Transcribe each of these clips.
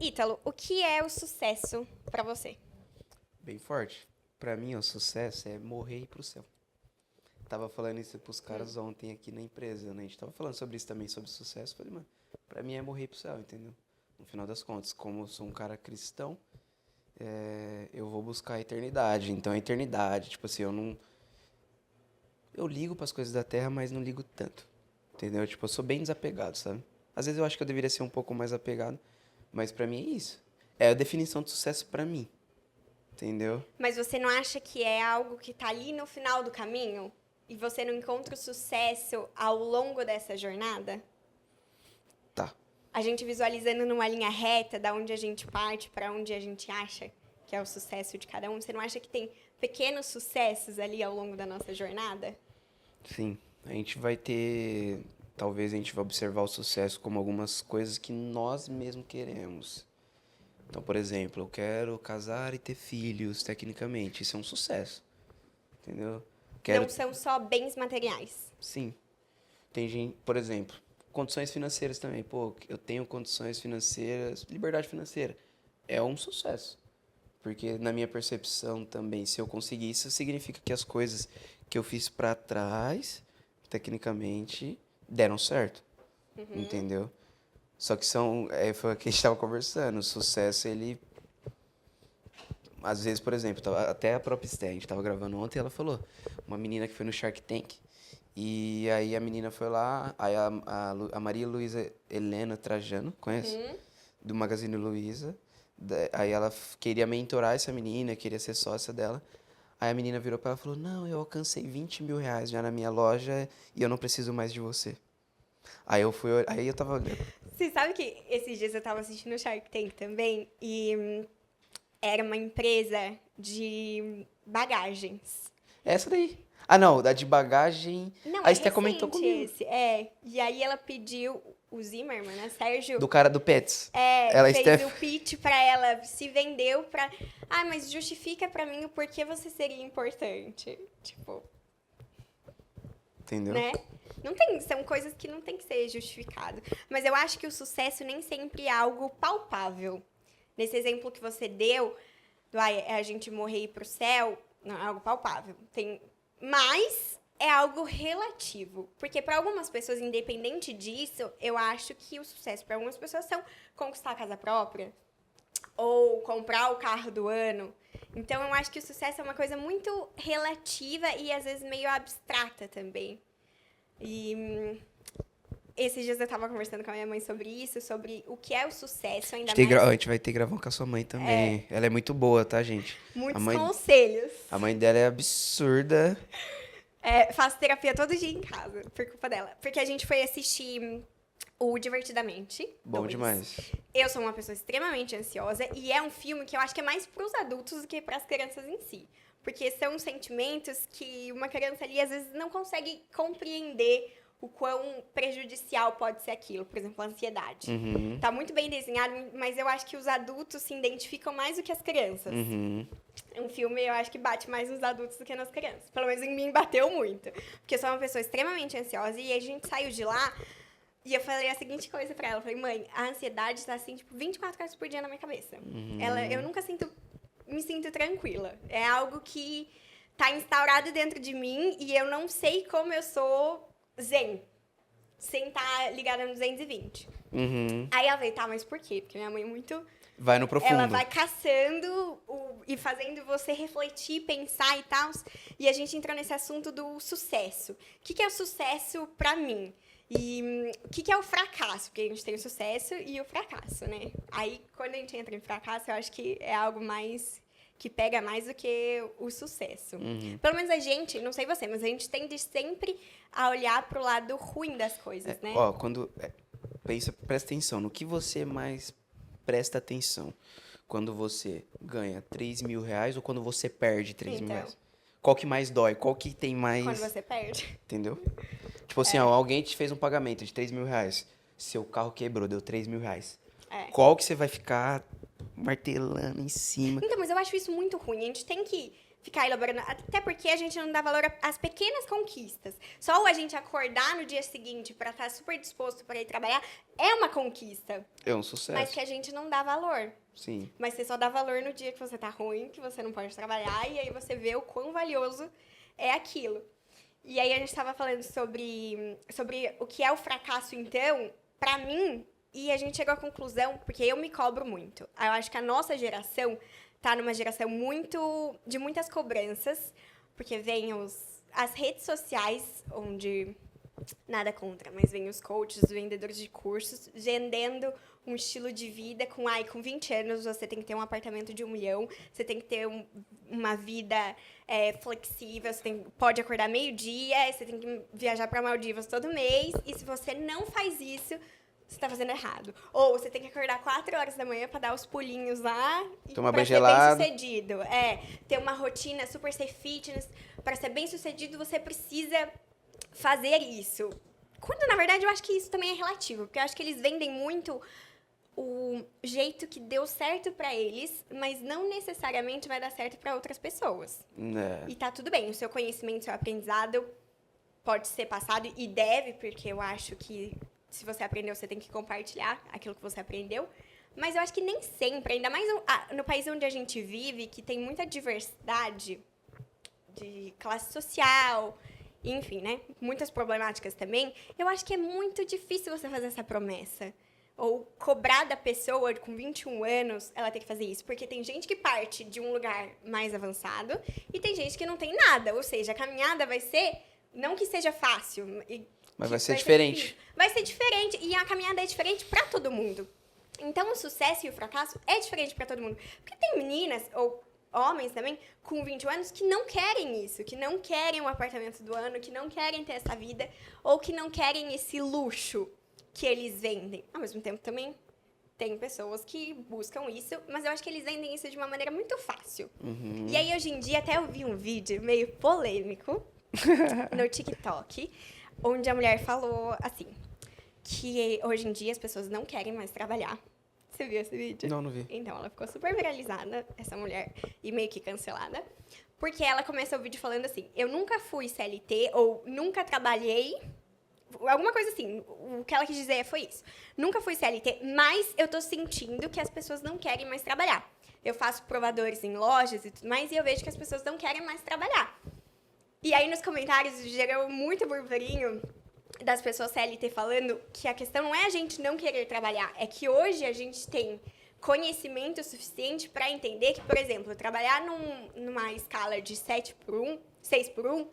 Ítalo, o que é o sucesso pra você? Bem forte. Pra mim, o sucesso é morrer e ir pro céu. Tava falando isso pros caras ontem aqui na empresa, né? A gente tava falando sobre isso também, sobre sucesso. Falei, mano, pra mim é morrer e ir pro céu, entendeu? No final das contas, como eu sou um cara cristão, eu vou buscar a eternidade. Então, a eternidade, tipo assim, eu não... Eu ligo pras coisas da terra, mas não ligo tanto, entendeu? Tipo, eu sou bem desapegado, sabe? Às vezes eu acho que eu deveria ser um pouco mais apegado, mas pra mim é isso. É a definição de sucesso pra mim, entendeu? Mas você não acha que é algo que tá ali no final do caminho? E você não encontra o sucesso ao longo dessa jornada? Tá. A gente visualizando numa linha reta, da onde a gente parte para onde a gente acha que é o sucesso de cada um, você não acha que tem pequenos sucessos ali ao longo da nossa jornada? Sim, a gente vai ter. Talvez a gente vai observar o sucesso como algumas coisas que nós mesmos queremos. Então, por exemplo, eu quero casar e ter filhos, tecnicamente. Isso é um sucesso. Entendeu? Quero. Não são só bens materiais. Sim. Tem gente, por exemplo, condições financeiras também. Pô, eu tenho condições financeiras, liberdade financeira. É um sucesso. Porque na minha percepção também, se eu conseguir isso, significa que as coisas que eu fiz pra trás, tecnicamente, deram certo. Entendeu? Só que foi o que a gente tava conversando. O sucesso, ele... Às vezes, por exemplo, até a própria Sté, a gente tava gravando ontem, ela falou, uma menina que foi no Shark Tank, e aí a menina foi lá, aí a Maria Luísa Helena Trajano, conhece? Do Magazine Luiza. Aí ela queria mentorar essa menina, queria ser sócia dela. Aí a menina virou pra ela e falou, não, eu alcancei 20 mil reais já na minha loja e eu não preciso mais de você. Aí eu tava olhando. Você sabe que esses dias eu tava assistindo o Shark Tank também e era uma empresa de bagagens. Essa daí. Ah, não, da de bagagem. Não, A é Esté comentou recente comigo. esse, é. E aí ela pediu, o Zimmermann, né, Sérgio, Do cara do Pets. Ela, fez Esté. o pitch pra ela, se vendeu pra... Ah, mas justifica pra mim o porquê você seria importante. Tipo, Entendeu? né? Não tem, são coisas que não tem que ser justificado. Mas eu acho que o sucesso nem sempre é algo palpável. Nesse exemplo que você deu, a gente morrer e ir pro céu, não é algo palpável. Mas é algo relativo. Porque para algumas pessoas, independente disso, eu acho que o sucesso para algumas pessoas são conquistar a casa própria ou comprar o carro do ano. Então eu acho que o sucesso é uma coisa muito relativa e às vezes meio abstrata também. E esses dias eu tava conversando com a minha mãe sobre isso, sobre o que é o sucesso, ainda mais A gente vai ter que gravar com a sua mãe também. Ela é muito boa, tá, gente? muitos conselhos. A mãe dela é absurda. Faço terapia todo dia em casa, por culpa dela. Porque a gente foi assistir o Divertidamente. Bom 2. demais. Eu sou uma pessoa extremamente ansiosa e é um filme que eu acho que é mais pros adultos do que pras crianças em si. Porque são sentimentos que uma criança ali às vezes não consegue compreender o quão prejudicial pode ser aquilo. Por exemplo, a ansiedade. Uhum. Tá muito bem desenhado, mas eu acho que os adultos se identificam mais do que as crianças. Uhum. Um filme, eu acho que bate mais nos adultos do que nas crianças. Pelo menos em mim bateu muito. Porque eu sou uma pessoa extremamente ansiosa e a gente saiu de lá e eu falei a seguinte coisa pra ela. Eu falei, mãe, a ansiedade tá assim, tipo, 24 horas por dia na minha cabeça. Eu nunca me sinto tranquila. É algo que tá instaurado dentro de mim e eu não sei como eu sou zen. Sem estar ligada no 220. Uhum. Aí ela veio, tá, mas por quê? Porque minha mãe é muito... Vai no profundo. Ela vai caçando e fazendo você refletir, pensar e tal. E a gente entrou nesse assunto do sucesso. O que é o sucesso pra mim? E o que é o fracasso? Porque a gente tem o sucesso e o fracasso, né? Aí, quando a gente entra em fracasso, eu acho que é algo mais... que pega mais do que o sucesso. Pelo menos a gente, não sei você, mas a gente tende sempre a olhar pro lado ruim das coisas, né? Ó, presta atenção no que você mais presta atenção. Quando você ganha 3 mil reais ou quando você perde 3 mil Então. reais? Qual que mais dói? Qual que tem mais... Quando você perde. Entendeu? Tipo assim, ó, alguém te fez um pagamento de 3 mil reais. Seu carro quebrou, deu 3 mil reais. Qual que você vai ficar martelando em cima? Então, mas eu acho isso muito ruim. A gente tem que ficar elaborando. Até porque a gente não dá valor às pequenas conquistas. Só a gente acordar no dia seguinte pra estar super disposto para ir trabalhar é uma conquista. É um sucesso. Mas que a gente não dá valor. Sim. Mas você só dá valor no dia que você tá ruim, que você não pode trabalhar, e aí você vê o quão valioso é aquilo. E aí a gente tava falando sobre o que é o fracasso, então, pra mim, e a gente chegou à conclusão, porque eu me cobro muito. Eu acho que a nossa geração tá numa geração de muitas cobranças, porque vem as redes sociais, onde nada contra, mas vem os coaches, os vendedores de cursos, vendendo um estilo de vida com 20 anos você tem que ter um apartamento de 1 milhão, você tem que ter uma vida flexível, você pode acordar meio-dia, você tem que viajar para Maldivas todo mês, e se você não faz isso, você tá fazendo errado. Ou você tem que acordar 4 horas da manhã para dar os pulinhos lá Tomar para bem ser gelado. bem sucedido. Ter uma rotina super safe fitness. Para ser bem sucedido, você precisa fazer isso. Quando, na verdade, eu acho que isso também é relativo. Porque eu acho que eles vendem muito o jeito que deu certo pra eles, mas não necessariamente vai dar certo pra outras pessoas. E tá tudo bem. O seu conhecimento, o seu aprendizado pode ser passado e deve, porque eu acho que se você aprendeu, você tem que compartilhar aquilo que você aprendeu. Mas eu acho que nem sempre, ainda mais no país onde a gente vive, que tem muita diversidade de classe social, enfim, né? Muitas problemáticas também. Eu acho que é muito difícil você fazer essa promessa. Ou cobrar da pessoa com 21 anos, ela tem que fazer isso. Porque tem gente que parte de um lugar mais avançado e tem gente que não tem nada. Ou seja, a caminhada vai ser, não que seja fácil, mas vai ser diferente. Vai ser diferente e a caminhada é diferente para todo mundo. Então, o sucesso e o fracasso é diferente para todo mundo. Porque tem meninas, ou homens também, com 21 anos, que não querem isso, que não querem o apartamento do ano, que não querem ter essa vida, ou que não querem esse luxo que eles vendem. Ao mesmo tempo, também tem pessoas que buscam isso, mas eu acho que eles vendem isso de uma maneira muito fácil. Uhum. E aí, hoje em dia, até eu vi um vídeo meio polêmico no TikTok, onde a mulher falou assim, que hoje em dia as pessoas não querem mais trabalhar. Você viu esse vídeo? Não vi. Então, ela ficou super viralizada, essa mulher, e meio que cancelada, porque ela começa o vídeo falando assim, eu nunca fui CLT, ou nunca trabalhei, alguma coisa assim, o que ela quis dizer foi isso. Nunca fui CLT, mas eu tô sentindo que as pessoas não querem mais trabalhar. Eu faço provadores em lojas e tudo mais, e eu vejo que as pessoas não querem mais trabalhar. E aí, nos comentários, gerou muito burburinho das pessoas CLT falando que a questão não é a gente não querer trabalhar, é que hoje a gente tem conhecimento suficiente para entender que, por exemplo, trabalhar numa escala de 6 por 1,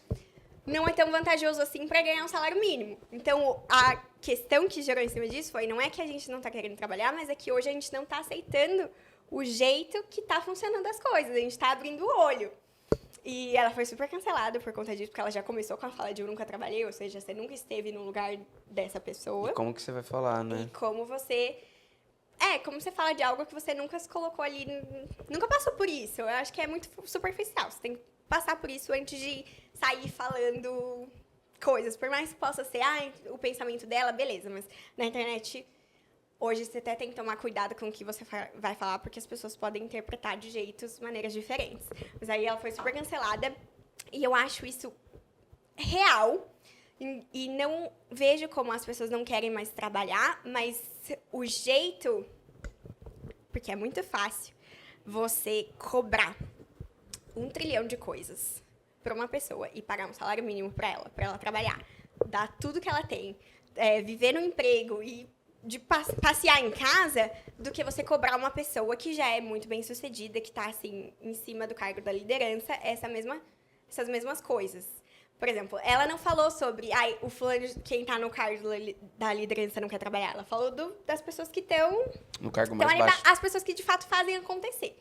não é tão vantajoso assim para ganhar um salário mínimo. Então, a questão que gerou em cima disso foi, não é que a gente não está querendo trabalhar, mas é que hoje a gente não está aceitando o jeito que está funcionando as coisas, a gente está abrindo o olho. E ela foi super cancelada por conta disso, porque ela já começou com a fala de eu nunca trabalhei, ou seja, você nunca esteve no lugar dessa pessoa. E como que você vai falar, né? E como você... como você fala de algo que você nunca se colocou ali, nunca passou por isso. Eu acho que é muito superficial. Você tem que passar por isso antes de sair falando coisas. Por mais que possa ser, o pensamento dela, beleza. Mas na internet, hoje você até tem que tomar cuidado com o que você vai falar, porque as pessoas podem interpretar de maneiras diferentes. Mas aí ela foi super cancelada. E eu acho isso real. E não vejo como as pessoas não querem mais trabalhar, mas o jeito... Porque é muito fácil você cobrar 1 trilhão de coisas para uma pessoa e pagar um salário mínimo para ela trabalhar, dar tudo que ela tem, viver no emprego e de passear em casa, do que você cobrar uma pessoa que já é muito bem sucedida, que está assim, em cima do cargo da liderança, essas mesmas coisas. Por exemplo, ela não falou sobre o fulano, quem tá no cargo da liderança não quer trabalhar. Ela falou das pessoas que estão... No cargo mais baixo. As pessoas que de fato fazem acontecer.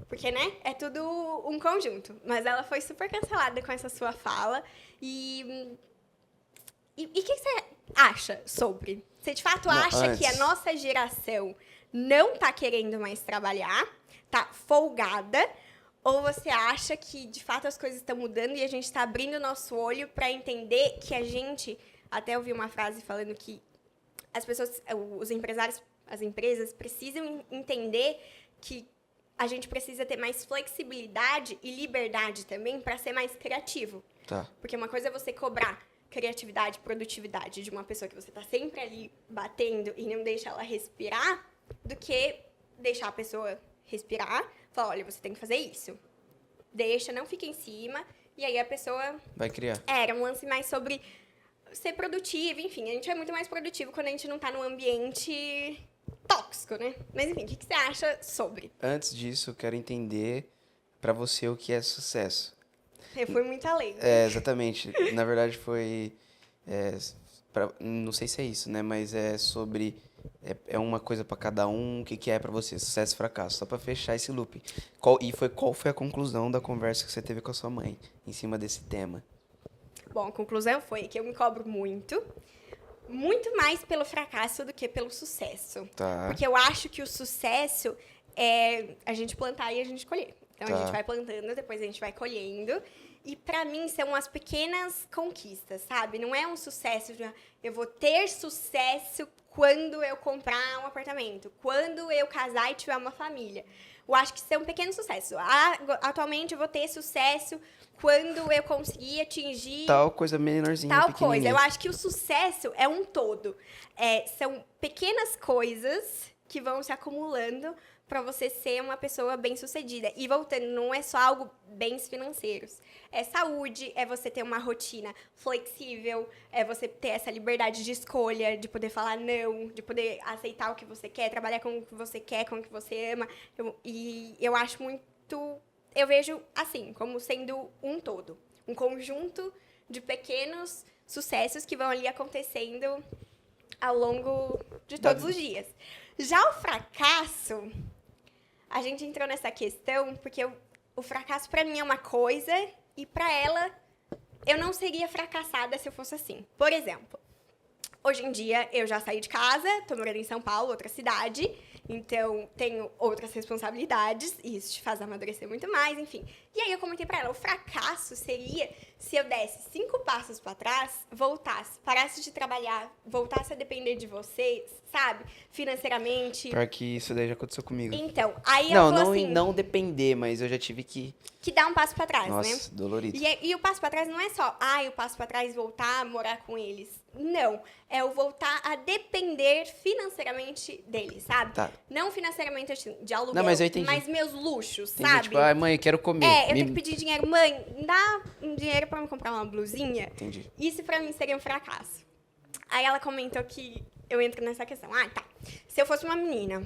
Porque, né, é tudo um conjunto. Mas ela foi super cancelada com essa sua fala. E o que você acha sobre? Você de fato acha que a nossa geração não tá querendo mais trabalhar, tá folgada? Ou você acha que, de fato, as coisas estão mudando e a gente está abrindo o nosso olho para entender que a gente... Até ouvi uma frase falando que as pessoas, os empresários, as empresas precisam entender que a gente precisa ter mais flexibilidade e liberdade também para ser mais criativo. Tá. Porque uma coisa é você cobrar criatividade, produtividade de uma pessoa que você tá sempre ali batendo e não deixa ela respirar, do que deixar a pessoa respirar, falar, olha, você tem que fazer isso. Deixa, não fica em cima, e aí a pessoa... Vai criar. Era um lance mais sobre ser produtivo, enfim, a gente é muito mais produtivo quando a gente não tá num ambiente tóxico, né? Mas enfim, o que você acha sobre? Antes disso, eu quero entender pra você o que é sucesso. Eu fui muito além. Exatamente. Na verdade, foi... não sei se é isso, né? Mas é sobre... É uma coisa pra cada um. O que é pra você? Sucesso e fracasso. Só pra fechar esse loop. Qual foi a conclusão da conversa que você teve com a sua mãe em cima desse tema? Bom, a conclusão foi que eu me cobro muito mais pelo fracasso do que pelo sucesso. Tá. Porque eu acho que o sucesso é a gente plantar e a gente colher. Então, a gente vai plantando, depois a gente vai colhendo. E, pra mim, são as pequenas conquistas, sabe? Não é um sucesso de eu vou ter sucesso quando eu comprar um apartamento, quando eu casar e tiver uma família. Eu acho que são pequenos sucessos. Atualmente, eu vou ter sucesso quando eu conseguir atingir... Tal coisa menorzinha, tal coisa. pequenininha. Eu acho que o sucesso é um todo. São pequenas coisas que vão se acumulando para você ser uma pessoa bem-sucedida. E voltando, não é só algo bens financeiros. É saúde, é você ter uma rotina flexível, é você ter essa liberdade de escolha, de poder falar não, de poder aceitar o que você quer, trabalhar com o que você quer, com o que você ama. Eu acho muito... Eu vejo assim, como sendo um todo. Um conjunto de pequenos sucessos que vão ali acontecendo ao longo de todos os dias. Já o fracasso... A gente entrou nessa questão porque o fracasso pra mim é uma coisa e pra ela eu não seria fracassada se eu fosse assim. Por exemplo, hoje em dia eu já saí de casa, tô morando em São Paulo, outra cidade, então tenho outras responsabilidades e isso te faz amadurecer muito mais, enfim. E aí eu comentei pra ela, o fracasso seria se eu desse 5 passos pra trás, voltasse, parasse de trabalhar, voltasse a depender de vocês, sabe? Financeiramente. Pior que isso daí já aconteceu comigo. Então, aí eu vou assim... Não depender, mas eu já tive que dar um passo pra trás, Nossa, né? dolorido. E o passo pra trás não é só, o passo pra trás voltar a morar com eles. Não. É o voltar a depender financeiramente deles, sabe? Tá. Não financeiramente assim, de aluguel, Não, mas eu entendi. mas meus luxos, Tem sabe? gente, tipo, mãe, eu quero comer. Eu tenho que pedir dinheiro. Mãe, dá um dinheiro pra me comprar uma blusinha? Entendi. Isso pra mim seria um fracasso. Aí ela comentou que eu entro nessa questão. Tá. Se eu fosse uma menina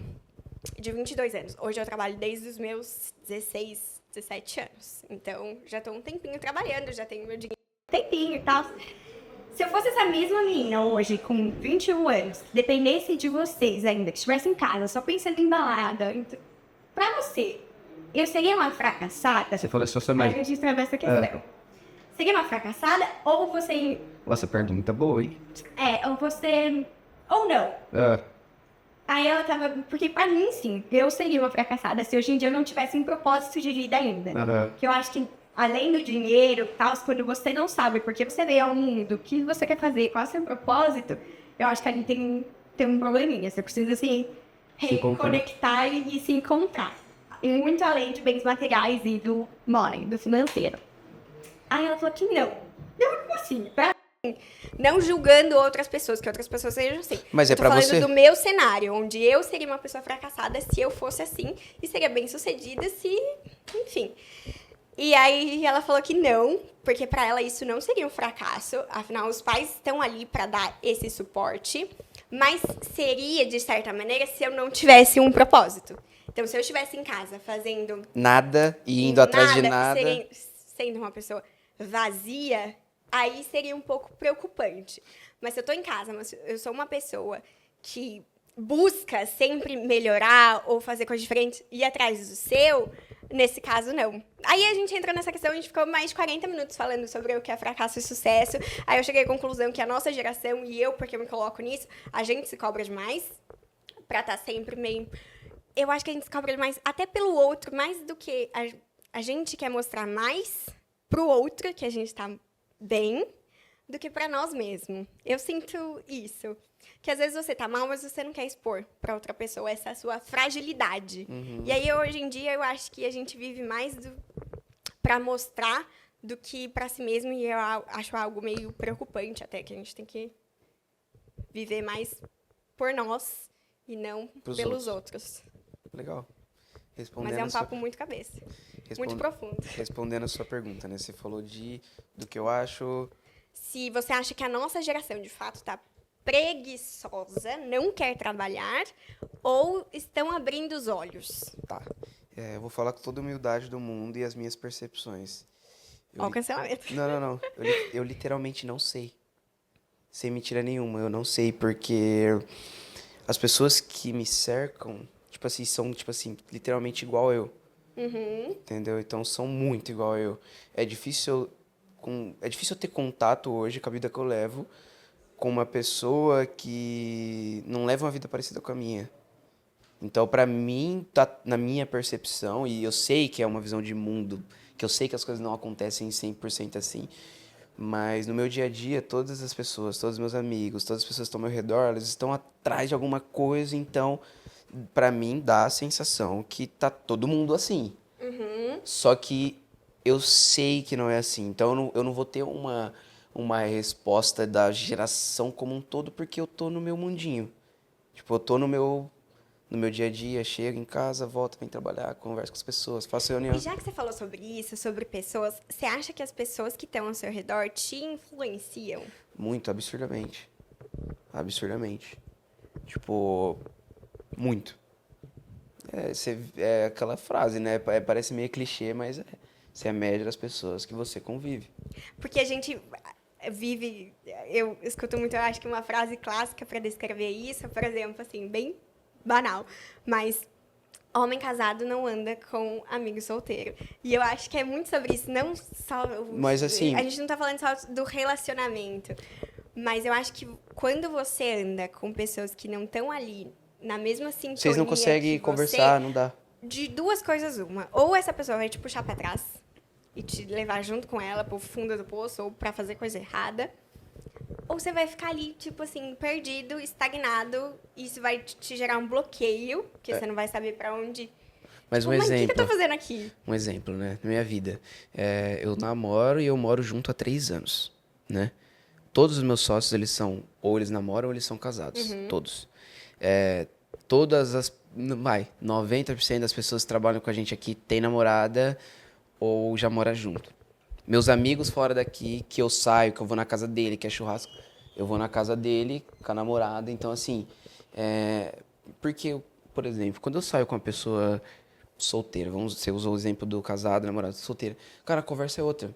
de 22 anos, hoje eu trabalho desde os meus 16, 17 anos. Então, já tô um tempinho trabalhando, já tenho meu dinheiro. Tempinho e tal. Se eu fosse essa mesma menina hoje, com 21 anos, que dependesse de vocês ainda, que estivesse em casa, só pensando em balada, então, pra você, eu seria uma fracassada? Você falou só mais. A gente atravessa a questão. Seria uma fracassada ou você... Nossa, pergunta boa, hein? ou você... Ou não. Aí ela tava... Porque pra mim, sim, eu seria uma fracassada se hoje em dia eu não tivesse um propósito de vida ainda. Que eu acho que, além do dinheiro e tal, quando você não sabe porque você veio ao mundo, o que você quer fazer, qual é o seu propósito, eu acho que ali tem um probleminha. Você precisa se reconectar e se encontrar. E muito além de bens materiais e do money, do financeiro. Aí ela falou que não. Eu, assim, pra mim, não julgando outras pessoas, que outras pessoas sejam assim. Mas é pra você. Eu tô falando do meu cenário, onde eu seria uma pessoa fracassada se eu fosse assim, e seria bem sucedida se, enfim. E aí ela falou que não, porque pra ela isso não seria um fracasso, afinal os pais estão ali pra dar esse suporte, mas seria, de certa maneira, se eu não tivesse um propósito. Então, se eu estivesse em casa fazendo... Nada e indo atrás de nada. Sendo uma pessoa vazia, aí seria um pouco preocupante. Mas se eu tô em casa, mas eu sou uma pessoa que busca sempre melhorar ou fazer coisas diferentes, ir atrás do seu, nesse caso, não. Aí a gente entrou nessa questão, a gente ficou mais de 40 minutos falando sobre o que é fracasso e sucesso. Aí eu cheguei à conclusão que a nossa geração, e eu, porque eu me coloco nisso, a gente se cobra demais pra estar sempre meio... Eu acho que a gente se cobra demais até pelo outro, mais do que a gente quer mostrar mais pro outro que a gente tá bem, do que pra nós mesmos. Eu sinto isso. Que às vezes você tá mal, mas você não quer expor pra outra pessoa essa sua fragilidade. E aí, hoje em dia, eu acho que a gente vive mais pra mostrar do que pra si mesmo. E eu acho algo meio preocupante até, que a gente tem que viver mais por nós e não Pros pelos outros. Legal. Mas Respondendo é um a sua- papo muito cabeça. respon- Muito profundo. Respondendo a sua pergunta, né? Você falou do que eu acho. Se você acha que a nossa geração, de fato, está preguiçosa, não quer trabalhar, ou estão abrindo os olhos. Tá. Eu vou falar com toda a humildade do mundo e as minhas percepções. Eu Ó o li- cancelamento. Não. Eu literalmente não sei. Sem mentira nenhuma, eu não sei, porque as pessoas que me cercam, tipo assim, são, tipo assim, literalmente igual eu. Entendeu? Então são muito igual eu. É difícil é difícil eu ter contato hoje com a vida que eu levo com uma pessoa que não leva uma vida parecida com a minha. Então, pra mim, tá na minha percepção, e eu sei que é uma visão de mundo, que eu sei que as coisas não acontecem 100% assim, mas no meu dia a dia, todas as pessoas, todos os meus amigos, todas as pessoas que estão ao meu redor, elas estão atrás de alguma coisa, então, pra mim, dá a sensação que tá todo mundo assim. Só que eu sei que não é assim, então eu não vou ter uma resposta da geração como um todo, porque eu tô no meu mundinho. Tipo, eu tô no meu dia a dia, chego em casa, volto, venho trabalhar, converso com as pessoas, faço reunião. E já que você falou sobre isso, sobre pessoas, você acha que as pessoas que estão ao seu redor te influenciam? Muito, absurdamente. Absurdamente. Tipo, muito. É aquela frase, né? Parece meio clichê, mas você é a média das pessoas que você convive. Porque a gente vive. Eu escuto muito, eu acho que uma frase clássica para descrever isso, por exemplo, assim, bem banal, mas homem casado não anda com amigo solteiro. E eu acho que é muito sobre isso, não só. Mas assim, A gente não tá falando só do relacionamento, mas eu acho que quando você anda com pessoas que não estão ali na mesma sintonia vocês não conseguem que conversar, não dá. de duas coisas uma. Ou essa pessoa vai te puxar pra trás e te levar junto com ela pro fundo do poço ou pra fazer coisa errada. Ou você vai ficar ali, tipo assim, perdido, estagnado, e isso vai te gerar um bloqueio, porque você não vai saber pra onde. Mas Tipo, um mas o que exemplo, eu tô fazendo aqui? um exemplo, né? Na minha vida. Eu namoro e eu moro junto há 3 anos, né? Todos os meus sócios, eles são, ou eles namoram ou eles são casados. Todos. Todas as, 90% das pessoas que trabalham com a gente aqui tem namorada ou já mora junto. Meus amigos fora daqui, que eu saio, que eu vou na casa dele, que é churrasco, eu vou na casa dele com a namorada. Então, assim, porque, por exemplo, quando eu saio com uma pessoa solteira, você usou o exemplo do casado, namorado, solteira, cara, a conversa é outra.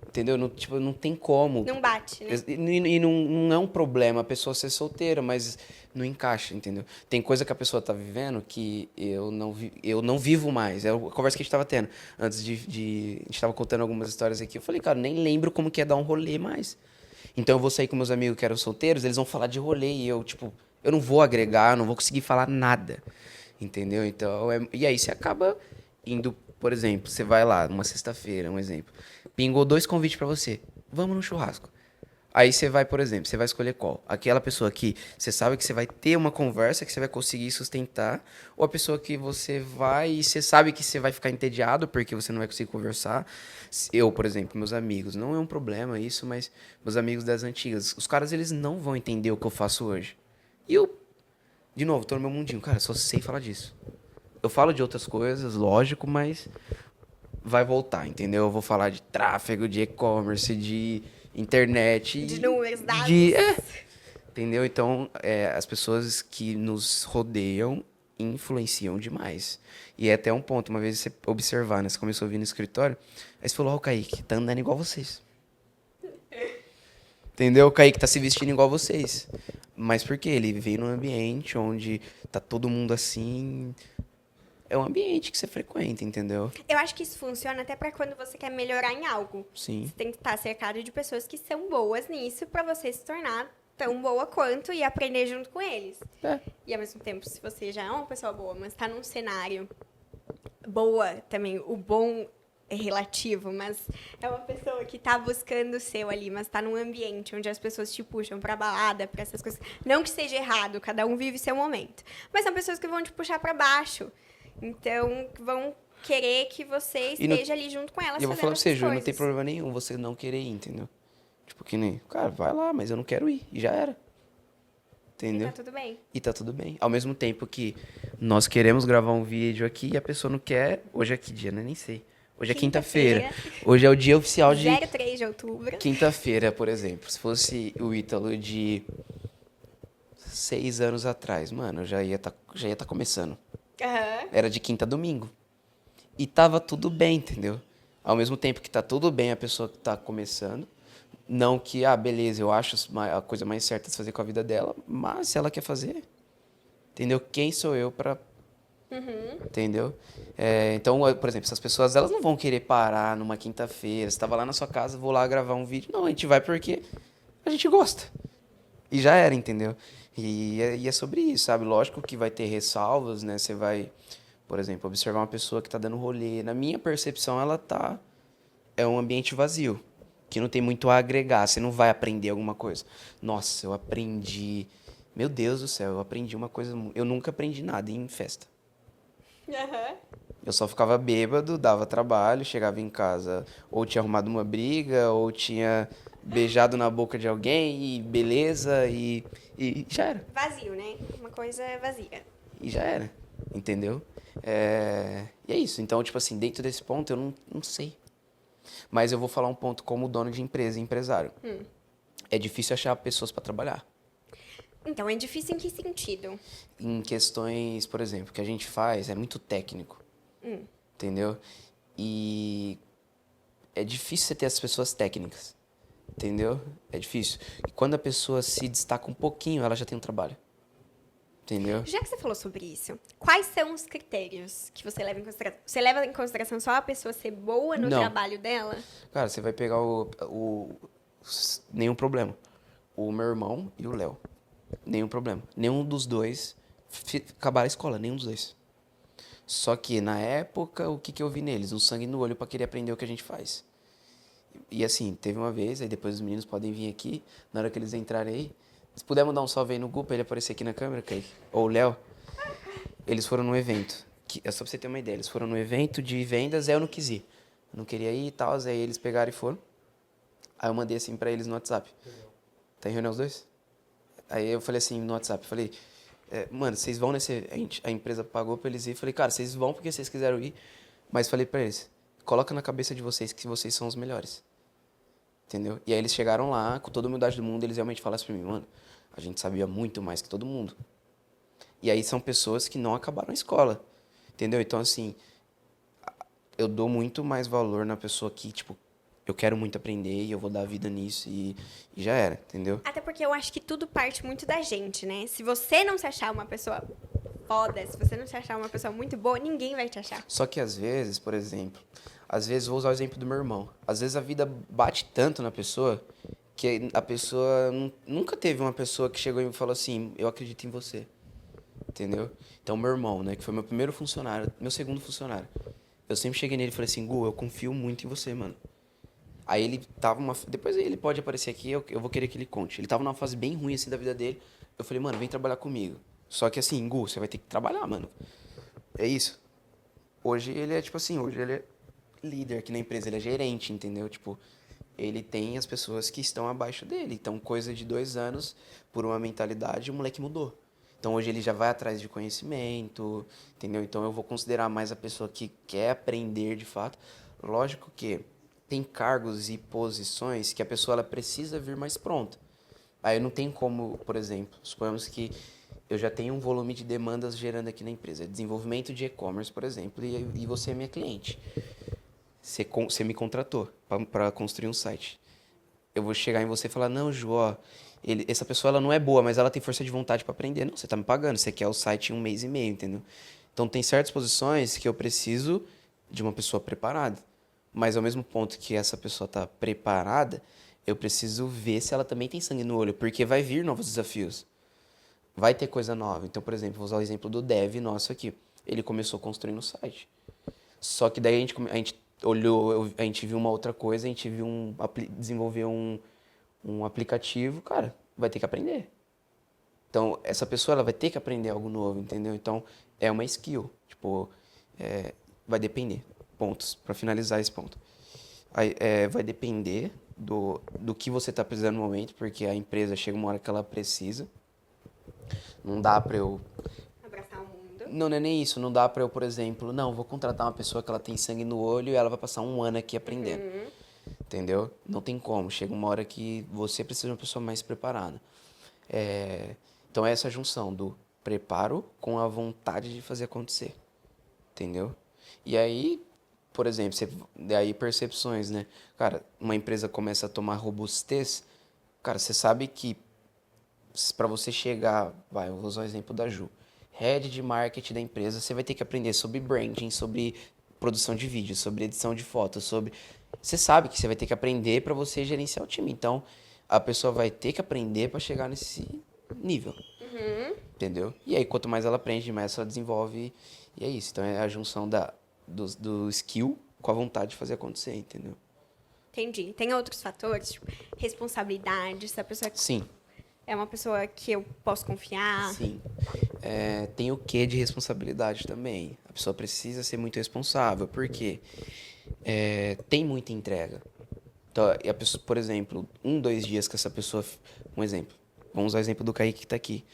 Entendeu? Não, tipo, não tem como. Não bate, né? E não é um problema a pessoa ser solteira, mas não encaixa, entendeu? Tem coisa que a pessoa tá vivendo que eu não vivo mais. É a conversa que a gente tava tendo. Antes a gente tava contando algumas histórias aqui. Eu falei, cara, nem lembro como que é dar um rolê mais. Então eu vou sair com meus amigos que eram solteiros, eles vão falar de rolê e eu, tipo, eu não vou agregar, não vou conseguir falar nada. Entendeu? Então, e aí você acaba indo, por exemplo, você vai lá, numa sexta-feira, um exemplo. Pingou 2 convites pra você. Vamos no churrasco. Aí você vai, por exemplo, você vai escolher qual? Aquela pessoa que você sabe que você vai ter uma conversa, que você vai conseguir sustentar, ou a pessoa que você vai e você sabe que você vai ficar entediado porque você não vai conseguir conversar. Eu, por exemplo, meus amigos, não é um problema isso, mas meus amigos das antigas, os caras, eles não vão entender o que eu faço hoje. E eu, de novo, tô no meu mundinho, cara, só sei falar disso. Eu falo de outras coisas, lógico, mas vai voltar, entendeu? Eu vou falar de tráfego, de e-commerce, de internet. De números, dados. Entendeu? Então, as pessoas que nos rodeiam influenciam demais. E é até um ponto, uma vez você observar, né? Você começou a vir no escritório, aí você falou, ó, o Kaique, tá andando igual vocês. Entendeu? O Kaique tá se vestindo igual vocês. Mas por quê? Ele veio num ambiente onde tá todo mundo assim. É um ambiente que você frequenta, entendeu? Eu acho que isso funciona até pra quando você quer melhorar em algo. Sim. Você tem que estar cercado de pessoas que são boas nisso pra você se tornar tão boa quanto e aprender junto com eles. E ao mesmo tempo, se você já é uma pessoa boa, mas tá num cenário boa também, o bom é relativo, mas é uma pessoa que tá buscando o seu ali, mas tá num ambiente onde as pessoas te puxam pra balada, pra essas coisas. Não que seja errado, cada um vive seu momento. Mas são pessoas que vão te puxar pra baixo. Então, vão querer que você E não- esteja ali junto com elas E eu vou fazendo falar pra você, essas Ju, não tem coisas. problema nenhum você não querer ir, entendeu? Tipo, que nem, cara, vai lá, mas eu não quero ir. E já era. E Entendeu? tá tudo bem. E tá tudo bem. Ao mesmo tempo que nós queremos gravar um vídeo aqui e a pessoa não quer. Hoje é que dia, né? Nem sei. Hoje é quinta-feira. Hoje é o dia oficial de 03 de outubro. quinta-feira, por exemplo. Se fosse o Ítalo de 6 anos atrás, mano, já ia tá começando. Aham. Era de quinta a domingo. E tava tudo bem, entendeu? Ao mesmo tempo que tá tudo bem a pessoa que tá começando. Não que, beleza, eu acho a coisa mais certa de fazer com a vida dela, mas se ela quer fazer, entendeu? Quem sou eu pra. Entendeu? Então, por exemplo, essas pessoas, elas não vão querer parar numa quinta-feira. Você tava lá na sua casa, vou lá gravar um vídeo. Não, a gente vai porque a gente gosta. E já era, entendeu? E é sobre isso, sabe? Lógico que vai ter ressalvas, né? Você vai, por exemplo, observar uma pessoa que tá dando rolê. Na minha percepção, é um ambiente vazio, que não tem muito a agregar. Você não vai aprender alguma coisa. Nossa, eu aprendi. Meu Deus do céu, eu aprendi uma coisa. Eu nunca aprendi nada em festa. Aham. Eu só ficava bêbado, dava trabalho, chegava em casa, ou tinha arrumado uma briga, ou tinha beijado na boca de alguém, e beleza, e já era. Vazio, né? Uma coisa vazia. E já era, entendeu? E é isso. Então, tipo assim, dentro desse ponto eu não sei. Mas eu vou falar um ponto como dono de empresa e empresário. É difícil achar pessoas para trabalhar. Então, é difícil em que sentido? Em questões, por exemplo, que a gente faz é muito técnico. Entendeu? E é difícil você ter as pessoas técnicas. Entendeu? É difícil. E quando a pessoa se destaca um pouquinho, ela já tem um trabalho. Entendeu? Já que você falou sobre isso, quais são os critérios que você leva em consideração? Você leva em consideração só a pessoa ser boa no Não. trabalho dela? Cara, você vai pegar nenhum problema. O meu irmão e o Léo. Nenhum problema. Nenhum dos dois acabaram a escola, nenhum dos dois. Só que, na época, o que eu vi neles? Um sangue no olho pra querer aprender o que a gente faz. E assim, teve uma vez, aí depois os meninos podem vir aqui, na hora que eles entrarem aí. Se puder mandar um salve aí no grupo, ele aparecer aqui na câmera, Kaique. Ou o Léo. Eles foram num evento. É só pra você ter uma ideia. Eles foram num evento de vendas, aí eu não quis ir. Eu não queria ir e tal, aí eles pegaram e foram. Aí eu mandei assim pra eles no WhatsApp. Tá em reunião os dois? Aí eu falei assim no WhatsApp, falei, mano, vocês vão nesse... A empresa pagou pra eles ir. Falei, cara, vocês vão porque vocês quiseram ir. Mas falei pra eles, coloca na cabeça de vocês que vocês são os melhores. Entendeu? E aí eles chegaram lá, com toda a humildade do mundo, eles realmente falaram pra mim, mano, a gente sabia muito mais que todo mundo. E aí são pessoas que não acabaram a escola. Entendeu? Então, assim, eu dou muito mais valor na pessoa que, tipo, eu quero muito aprender e eu vou dar vida nisso e já era, entendeu? Até porque eu acho que tudo parte muito da gente, né? Se você não se achar uma pessoa foda, se você não se achar uma pessoa muito boa, ninguém vai te achar. Só que às vezes, por exemplo, vou usar o exemplo do meu irmão. Às vezes a vida bate tanto na pessoa que a pessoa nunca teve uma pessoa que chegou e me falou assim, eu acredito em você. Entendeu? Então, meu irmão, né, que foi meu primeiro funcionário, meu segundo funcionário. Eu sempre cheguei nele e falei assim, Gu, eu confio muito em você, mano. Aí ele tava depois ele pode aparecer aqui, eu vou querer que ele conte. Ele tava numa fase bem ruim, assim, da vida dele. Eu falei, mano, vem trabalhar comigo. Só que assim, Gu, você vai ter que trabalhar, mano. É isso. Hoje ele é, tipo assim, hoje ele é líder aqui na empresa, ele é gerente, entendeu? Tipo, ele tem as pessoas que estão abaixo dele. Então, coisa de 2 anos, por uma mentalidade, o moleque mudou. Então, hoje ele já vai atrás de conhecimento, entendeu? Então, eu vou considerar mais a pessoa que quer aprender de fato. Lógico que tem cargos e posições que a pessoa ela precisa vir mais pronta. Aí não tem como, por exemplo, suponhamos que eu já tenho um volume de demandas gerando aqui na empresa. Desenvolvimento de e-commerce, por exemplo, e você é minha cliente. Você me contratou para construir um site. Eu vou chegar em você e falar, não, Ju, ó, essa pessoa ela não é boa, mas ela tem força de vontade para aprender. Não, você tá me pagando, você quer o site em 1 mês e meio, entendeu? Então tem certas posições que eu preciso de uma pessoa preparada. Mas ao mesmo ponto que essa pessoa tá preparada, eu preciso ver se ela também tem sangue no olho, porque vai vir novos desafios. Vai ter coisa nova. Então, por exemplo, vou usar o exemplo do dev nosso aqui. Ele começou construindo o site. Só que daí a gente olhou, a gente viu uma outra coisa, a gente viu desenvolver um aplicativo, cara, vai ter que aprender. Então, essa pessoa, ela vai ter que aprender algo novo, entendeu? Então, é uma skill, tipo, vai depender, pontos, para finalizar esse ponto. Aí, vai depender do que você está precisando no momento, porque a empresa chega uma hora que ela precisa. Não dá para eu... Abraçar o mundo. Não é nem isso, não dá para eu, por exemplo, não, vou contratar uma pessoa que ela tem sangue no olho e ela vai passar um ano aqui aprendendo. Entendeu? Não tem como. Chega uma hora que você precisa de uma pessoa mais preparada. Então, é essa junção do preparo com a vontade de fazer acontecer. Entendeu? E aí, por exemplo, daí percepções, né? Cara, uma empresa começa a tomar robustez. Cara, você sabe que para você chegar... eu vou usar o exemplo da Ju. Head de marketing da empresa, você vai ter que aprender sobre branding, sobre produção de vídeo, sobre edição de fotos, sobre... Você sabe que você vai ter que aprender para você gerenciar o time. Então, a pessoa vai ter que aprender para chegar nesse nível. Entendeu? E aí, quanto mais ela aprende, mais ela desenvolve. E é isso. Então, é a junção do skill com a vontade de fazer acontecer, entendeu? Entendi. Tem outros fatores, tipo, responsabilidade, se a pessoa Sim. é uma pessoa que eu posso confiar. Sim. Tem o quê de responsabilidade também. A pessoa precisa ser muito responsável. Por quê? Tem muita entrega. Então, e a pessoa, por exemplo, 2 dias que essa pessoa... Um exemplo. Vamos usar o exemplo do Kaique que tá aqui.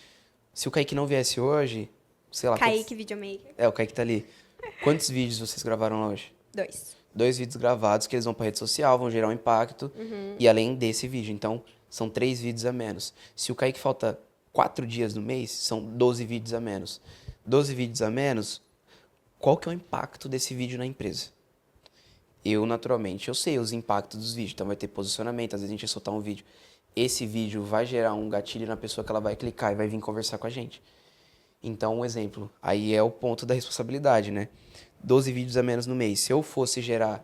Se o Kaique não viesse hoje, sei lá... Kaique Videomaker. O Kaique tá ali. Quantos vídeos vocês gravaram hoje? 2. 2 vídeos gravados que eles vão pra rede social, vão gerar um impacto. E além desse vídeo. Então, são 3 vídeos a menos. Se o Kaique falta 4 dias no mês, são 12 vídeos a menos. 12 vídeos a menos, qual que é o impacto desse vídeo na empresa? Naturalmente, eu sei os impactos dos vídeos. Então, vai ter posicionamento. Às vezes, a gente vai soltar um vídeo. Esse vídeo vai gerar um gatilho na pessoa que ela vai clicar e vai vir conversar com a gente. Então, um exemplo. Aí é o ponto da responsabilidade, né? 12 vídeos a menos no mês. Se eu fosse gerar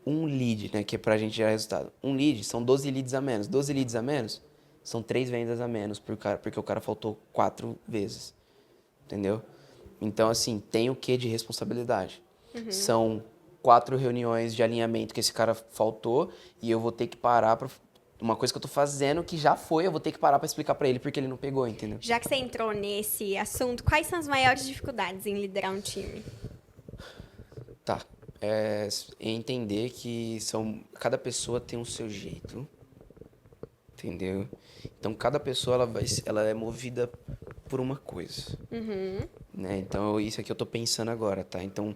um lead, né? Que é pra gente gerar resultado. Um lead são 12 leads a menos. 12 leads a menos são 3 vendas a menos porque o cara faltou 4 vezes. Entendeu? Então, assim, tem o quê de responsabilidade? São 4 reuniões de alinhamento que esse cara faltou e eu vou ter que parar pra... Uma coisa que eu tô fazendo que já foi, eu vou ter que parar pra explicar pra ele porque ele não pegou, entendeu? Já que você entrou nesse assunto, quais são as maiores dificuldades em liderar um time? Tá. Entender que cada pessoa tem o seu jeito, entendeu? Então, cada pessoa ela é movida por uma coisa, né? Então, isso aqui eu tô pensando agora, tá? Então,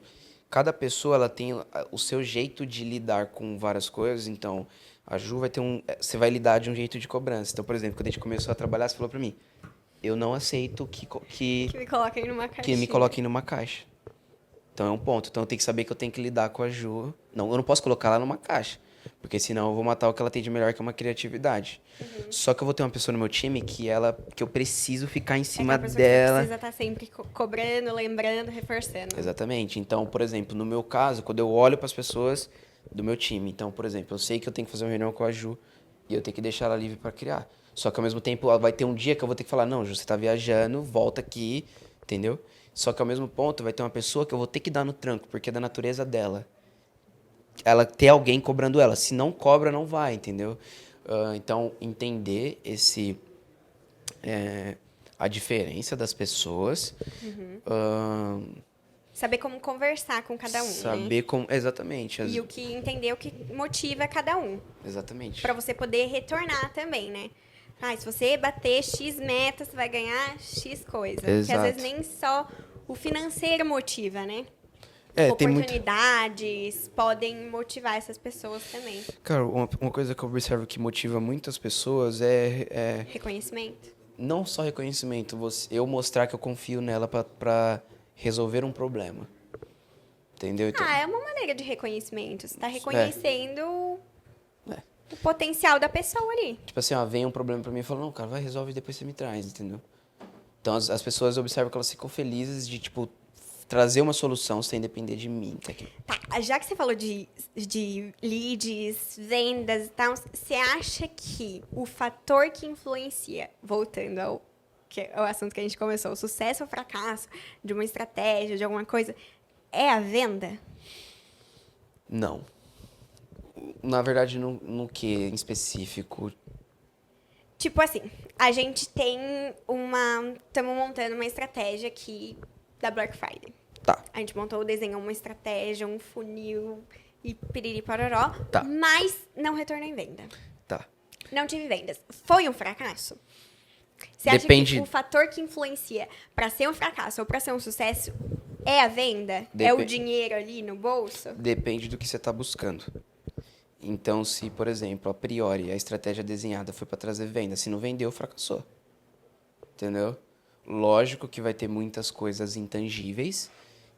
cada pessoa ela tem o seu jeito de lidar com várias coisas. Então, a Ju vai ter você vai lidar de um jeito de cobrança. Então, por exemplo, quando a gente começou a trabalhar, você falou pra mim, eu não aceito que me coloquem numa caixinha. Que me coloquem numa caixa. Então, é um ponto. Então, eu tenho que saber que eu tenho que lidar com a Ju. Não, eu não posso colocar ela numa caixa. Porque senão eu vou matar o que ela tem de melhor, que é uma criatividade. Só que eu vou ter uma pessoa no meu time que eu preciso ficar em cima dela. Você precisa estar sempre cobrando, lembrando, reforçando. Exatamente. Então, por exemplo, no meu caso, quando eu olho para as pessoas do meu time, então, por exemplo, eu sei que eu tenho que fazer uma reunião com a Ju e eu tenho que deixar ela livre para criar. Só que ao mesmo tempo, vai ter um dia que eu vou ter que falar, não, Ju, você tá viajando, volta aqui, entendeu? Só que ao mesmo ponto, vai ter uma pessoa que eu vou ter que dar no tranco, porque é da natureza dela. Ela ter alguém cobrando ela. Se não cobra, não vai, entendeu? Então, entender a diferença das pessoas. Saber como conversar com cada um, Saber como... Exatamente. E entender o que motiva cada um. Exatamente. Pra você poder retornar também, né? Se você bater X metas, você vai ganhar X coisa. Exato. Porque às vezes nem só o financeiro motiva, né? Tem Oportunidades podem motivar essas pessoas também. Cara, uma coisa que eu observo que motiva muitas pessoas é... Reconhecimento. Não só reconhecimento, eu mostrar que eu confio nela pra resolver um problema. Entendeu? Então, É uma maneira de reconhecimento. Você tá reconhecendo o potencial da pessoa ali. Tipo assim, vem um problema pra mim e fala, não, cara, vai, resolve e depois você me traz, entendeu? Então, as pessoas observam que elas ficam felizes de, tipo, trazer uma solução sem depender de mim. Tá, já que você falou de leads, vendas e tal, você acha que o fator que influencia, voltando ao assunto que a gente começou, o sucesso ou fracasso de uma estratégia, de alguma coisa, é a venda? Não. Na verdade, no que em específico? Tipo assim, a gente tem estamos montando uma estratégia aqui da Black Friday. Tá, A gente montou, desenhou uma estratégia, um funil e piriri pororó, Tá. mas não retornou em venda. tá. Não tive vendas. Foi um fracasso? Você Depende- acha que o fator que influencia pra ser um fracasso ou pra ser um sucesso é a venda? É Depen- o dinheiro ali no bolso? Depende do que você está buscando. Então, se, por exemplo, a priori a estratégia desenhada foi para trazer venda, se não vendeu, fracassou. Entendeu? Lógico que vai ter muitas coisas intangíveis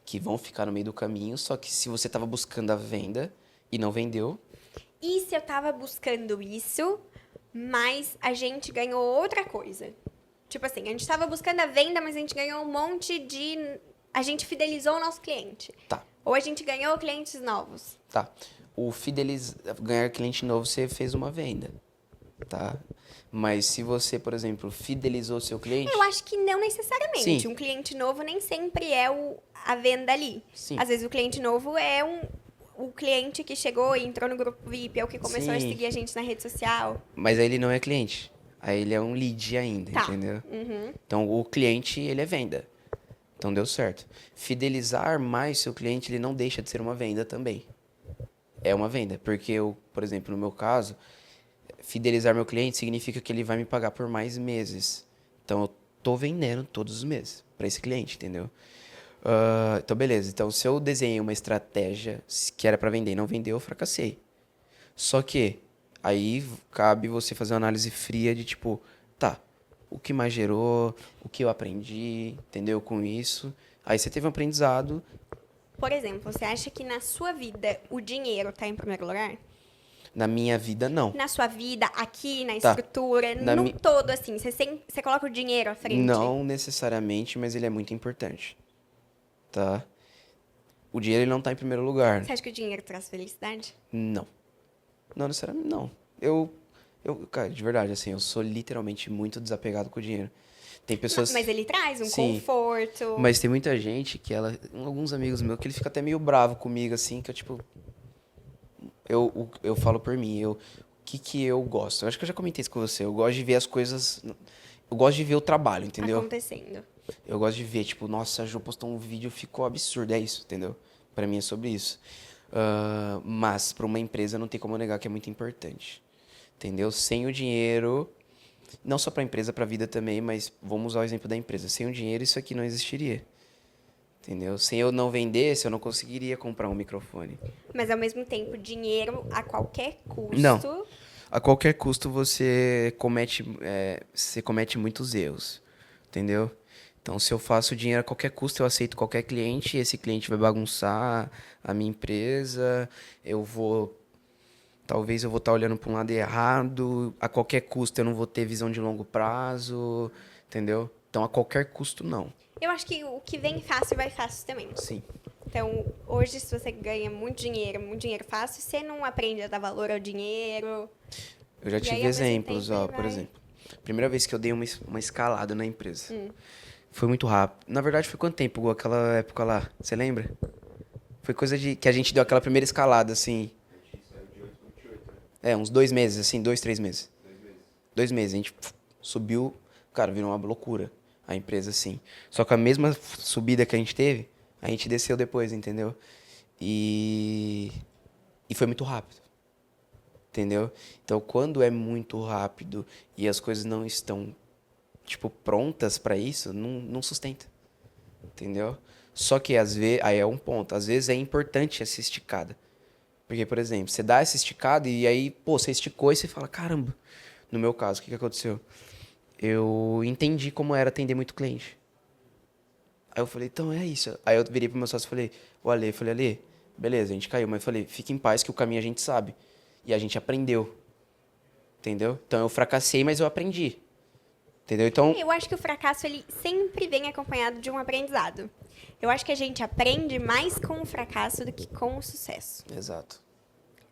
que vão ficar no meio do caminho, só que se você estava buscando a venda e não vendeu, E se eu tava buscando isso, mas a gente ganhou outra coisa? Tipo assim, a gente tava buscando a venda, mas a gente ganhou um monte de. A gente fidelizou o nosso cliente. tá, Ou a gente ganhou clientes novos. tá. Ganhar cliente novo, você fez uma venda, tá? Mas se você, por exemplo, fidelizou seu cliente, Eu acho que não necessariamente. Sim. Um cliente novo nem sempre é a venda ali. Sim. Às vezes o cliente novo é o cliente que chegou e entrou no grupo VIP, é o que começou a Sim. seguir a gente na rede social. mas aí ele não é cliente. Aí ele é um lead ainda, Tá. entendeu? Uhum. Então, o cliente, ele é venda. Então, deu certo. Fidelizar mais seu cliente, ele não deixa de ser uma venda também. É uma venda. Porque eu, por exemplo, no meu caso, fidelizar meu cliente significa que ele vai me pagar por mais meses. Então, eu tô vendendo todos os meses para esse cliente, entendeu? Então, beleza. Então, se eu desenhei uma estratégia que era para vender e não vendeu, eu fracassei. Só que aí cabe você fazer uma análise fria de tipo, tá, o que mais gerou, o que eu aprendi, entendeu? Com isso. Aí você teve um aprendizado. Por exemplo, você acha que na sua vida o dinheiro tá em primeiro lugar? Na minha vida, não. Na sua vida, aqui, na Tá. estrutura, Na no mi- todo, assim, você coloca o dinheiro à frente? Não necessariamente, mas ele é muito importante. Tá? O dinheiro ele não tá em primeiro lugar. Você acha que o dinheiro traz felicidade? Não. Não necessariamente, não. Cara, de verdade, assim, eu sou literalmente muito desapegado com o dinheiro. Tem pessoas. Mas ele traz um Sim. conforto. Mas tem muita gente que alguns amigos meus, que ele fica até meio bravo comigo, assim, que eu, tipo. Eu falo por mim, o que eu gosto? Eu acho que eu já comentei isso com você. Eu gosto de ver as coisas. Eu gosto de ver o trabalho, entendeu? Acontecendo. Eu gosto de ver, tipo, nossa, a Jo postou um vídeo, ficou absurdo, é isso, entendeu? Pra mim é sobre isso. Mas pra uma empresa não tem como negar que é muito importante. Entendeu? Sem o dinheiro, não só pra empresa, pra vida também, mas vamos usar o exemplo da empresa. Sem o dinheiro, isso aqui não existiria. Entendeu? Sem eu não vendesse, eu não conseguiria comprar um microfone. Mas ao mesmo tempo, dinheiro a qualquer custo. Não. A qualquer custo você comete muitos erros. Entendeu? Então, se eu faço dinheiro a qualquer custo, eu aceito qualquer cliente, esse cliente vai bagunçar a minha empresa, talvez eu vou estar olhando para um lado errado, a qualquer custo eu não vou ter visão de longo prazo, entendeu? Então, a qualquer custo, não. Eu acho que o que vem fácil vai fácil também. Sim. Então, hoje, se você ganha muito dinheiro fácil, você não aprende a dar valor ao dinheiro. Eu já E tive aí, ao mesmo exemplos, tempo, ó, ele por vai- exemplo. Primeira vez que eu dei uma escalada na empresa. Foi muito rápido. Na verdade, foi quanto tempo, Gu, aquela época lá? Você lembra? Foi coisa de que a gente deu aquela primeira escalada, assim. Uns 2 meses, assim, 2, 3 meses. 2 meses. A gente subiu, cara, virou uma loucura a empresa, assim. Só que a mesma subida que a gente teve, a gente desceu depois, entendeu? E foi muito rápido. Entendeu? Então, quando é muito rápido e as coisas não estão, tipo, prontas pra isso, não sustenta. Entendeu? Só que, às vezes, aí é um ponto. Às vezes é importante essa esticada. Porque, por exemplo, você dá essa esticada e aí, pô, você esticou e você fala, caramba. No meu caso, o que aconteceu? Eu entendi como era atender muito cliente. Aí eu falei, então é isso. Aí eu virei pro meu sócio e falei, Ale, beleza, a gente caiu. Mas eu falei, fica em paz que o caminho a gente sabe. E a gente aprendeu. Entendeu? Então eu fracassei, mas eu aprendi. Entendeu? Então, Eu acho que o fracasso, ele sempre vem acompanhado de um aprendizado. Eu acho que a gente aprende mais com o fracasso do que com o sucesso. exato.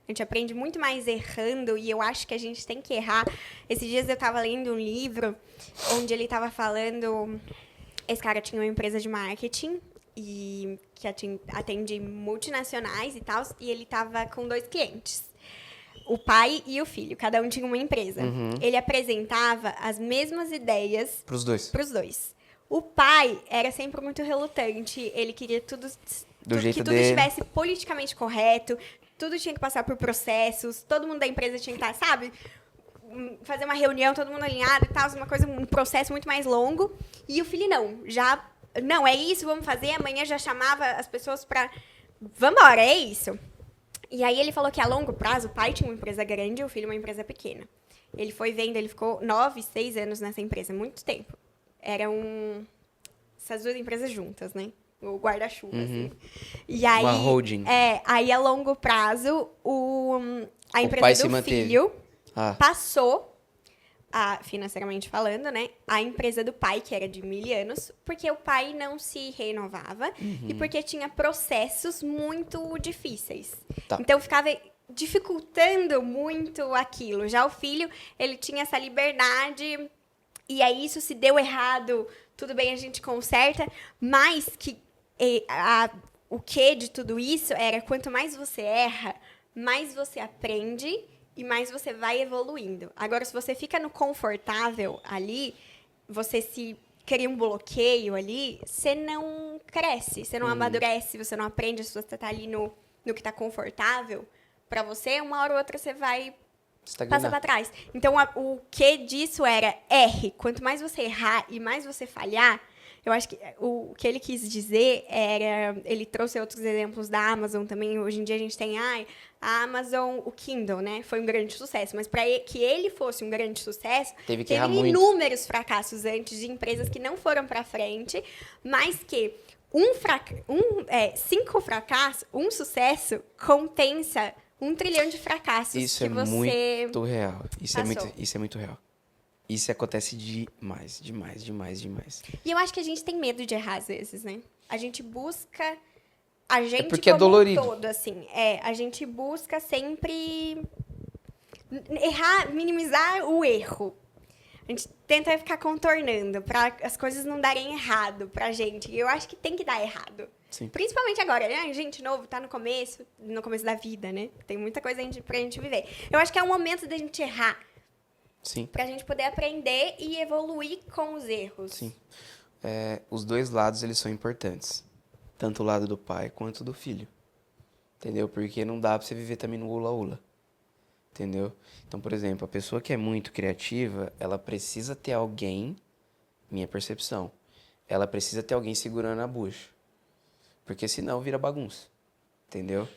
A gente aprende muito mais errando e eu acho que a gente tem que errar. Esses dias eu estava lendo um livro onde ele estava falando... Esse cara tinha uma empresa de marketing e que atende multinacionais e tal, e ele tava com 2 clientes. O pai e o filho, cada um tinha uma empresa. Ele apresentava as mesmas ideias Pros dois. pros dois. O pai era sempre muito relutante, ele queria jeito que tudo dele. estivesse politicamente correto, tudo tinha que passar por processos, todo mundo da empresa tinha que estar, sabe? Fazer uma reunião, todo mundo alinhado e tal, um processo muito mais longo. E o filho não, é isso, vamos fazer. Amanhã já chamava as pessoas pra, vambora, é isso. E aí ele falou que a longo prazo, o pai tinha uma empresa grande e o filho uma empresa pequena. Ele foi vendo, ele ficou 9, 6 anos nessa empresa, muito tempo. Eram essas 2 empresas juntas, né? O guarda-chuva, assim. E aí, Uma holding. Aí a longo prazo, a pai empresa se do manteve. filho passou, financeiramente falando, né? A empresa do pai, que era de 1000 anos, porque o pai não se renovava e porque tinha processos muito difíceis. Tá. Então ficava dificultando muito aquilo. Já o filho, ele tinha essa liberdade e aí isso se deu errado, tudo bem, a gente conserta, mas que o que de tudo isso era quanto mais você erra, mais você aprende e mais você vai evoluindo. Agora, se você fica no confortável ali, você se cria um bloqueio ali, você não cresce, você não amadurece, você não aprende, se você tá ali no que tá confortável, pra você, uma hora ou outra você vai passar pra trás. Então, o que disso era erre. Quanto mais você errar e mais você falhar, eu acho que o que ele quis dizer era... Ele trouxe outros exemplos da Amazon também. Hoje em dia a gente tem a Amazon, o Kindle, né? Foi um grande sucesso. Mas para que ele fosse um grande sucesso, teve que errar inúmeros fracassos antes de empresas que não foram para frente, mas que 5 fracassos, um sucesso compensa 1 trilhão de fracassos Isso que é você muito real. Isso passou. é muito real. Isso acontece demais. E eu acho que a gente tem medo de errar às vezes, né? A gente busca... A gente porque como é dolorido. um todo, assim. A gente busca sempre errar, minimizar o erro. A gente tenta ficar contornando para as coisas não darem errado pra gente. E eu acho que tem que dar errado. Sim. Principalmente agora, né? Gente novo, tá no começo da vida, né? Tem muita coisa pra gente viver. Eu acho que é o momento da gente errar. Sim. Pra gente poder aprender e evoluir com os erros. Sim. Os dois lados, eles são importantes. Tanto o lado do pai quanto do filho. Entendeu? Porque não dá pra você viver também no ula-ula. Entendeu? Então, por exemplo, a pessoa que é muito criativa, ela precisa ter alguém, minha percepção, ela precisa ter alguém segurando a bucha. Porque senão vira bagunça. Entendeu?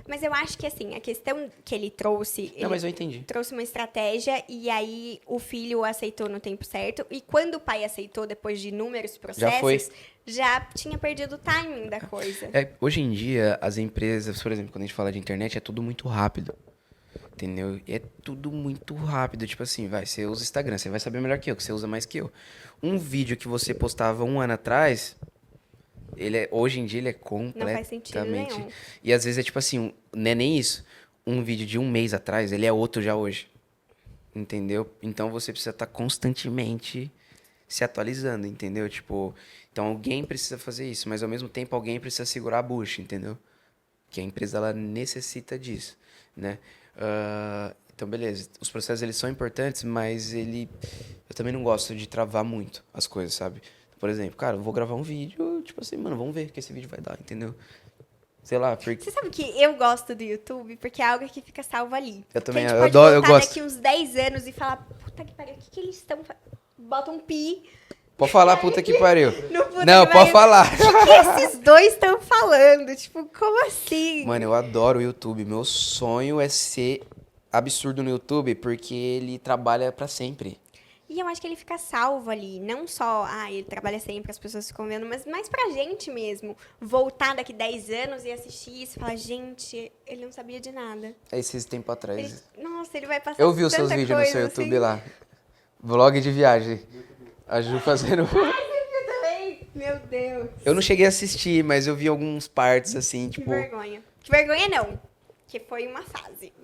Mas eu acho que, assim, a questão que ele trouxe... Não, mas eu entendi. Trouxe uma estratégia e aí o filho aceitou no tempo certo. E quando o pai aceitou, depois de inúmeros processos, já tinha perdido o timing da coisa. Hoje em dia, as empresas, por exemplo, quando a gente fala de internet, é tudo muito rápido. Entendeu? É tudo muito rápido. Tipo assim, você usa Instagram, você vai saber melhor que eu, que você usa mais que eu. Um vídeo que você postava 1 ano atrás... hoje em dia ele é completamente... Não faz sentido nenhum. E às vezes é tipo assim, não é nem isso. Um vídeo de 1 mês atrás, ele é outro já hoje. Entendeu? Então você precisa estar constantemente se atualizando, entendeu? Tipo, então alguém precisa fazer isso, mas ao mesmo tempo alguém precisa segurar a bucha, entendeu? Que a empresa, ela necessita disso, né? Então, beleza. Os processos, eles são importantes, mas eu também não gosto de travar muito as coisas, sabe? Por exemplo, cara, eu vou gravar um vídeo, tipo assim, mano, vamos ver o que esse vídeo vai dar, entendeu? Sei lá, porque... Você sabe que eu gosto do YouTube porque é algo que fica salvo ali. Eu também, a gente pode voltar gosto. daqui uns 10 anos e falar, puta que pariu, o que eles estão... Bota um pi. Pode falar, puta que pariu. Puta Não, que pode pariu. falar. O que esses dois estão falando? Tipo, como assim? Mano, eu adoro o YouTube. Meu sonho é ser absurdo no YouTube porque ele trabalha pra sempre. E eu acho que ele fica salvo ali. Não só, ele trabalha sempre, as pessoas ficam vendo, mas mais pra gente mesmo. Voltar daqui 10 anos e assistir isso e falar, gente, ele não sabia de nada. Esses tempos atrás. Nossa, ele vai passar Eu vi os seus tanta vídeos no coisa, seu YouTube assim. lá. Vlog de viagem. A Ju fazendo... Ai, você viu também? Meu Deus. Eu não cheguei a assistir, mas eu vi alguns partes assim, Que tipo... vergonha. Que vergonha não. Que foi uma fase.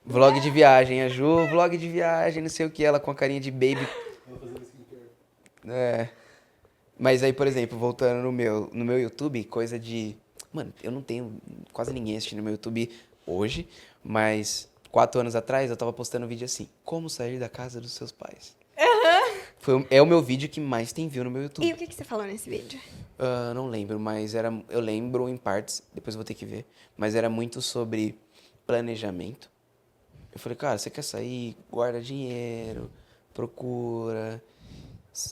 Vlog de viagem, a Ju, vlog de viagem, não sei o que, ela com a carinha de baby. Mas aí, por exemplo, voltando no meu YouTube, coisa de... Mano, eu não tenho quase ninguém assistindo no meu YouTube hoje, mas 4 anos atrás eu tava postando um vídeo assim, como sair da casa dos seus pais. É o meu vídeo que mais tem view no meu E YouTube. o que você falou nesse vídeo? Não lembro, mas eu lembro em partes, depois eu vou ter que ver, mas era muito sobre planejamento. Eu falei, cara, você quer sair, guarda dinheiro, procura.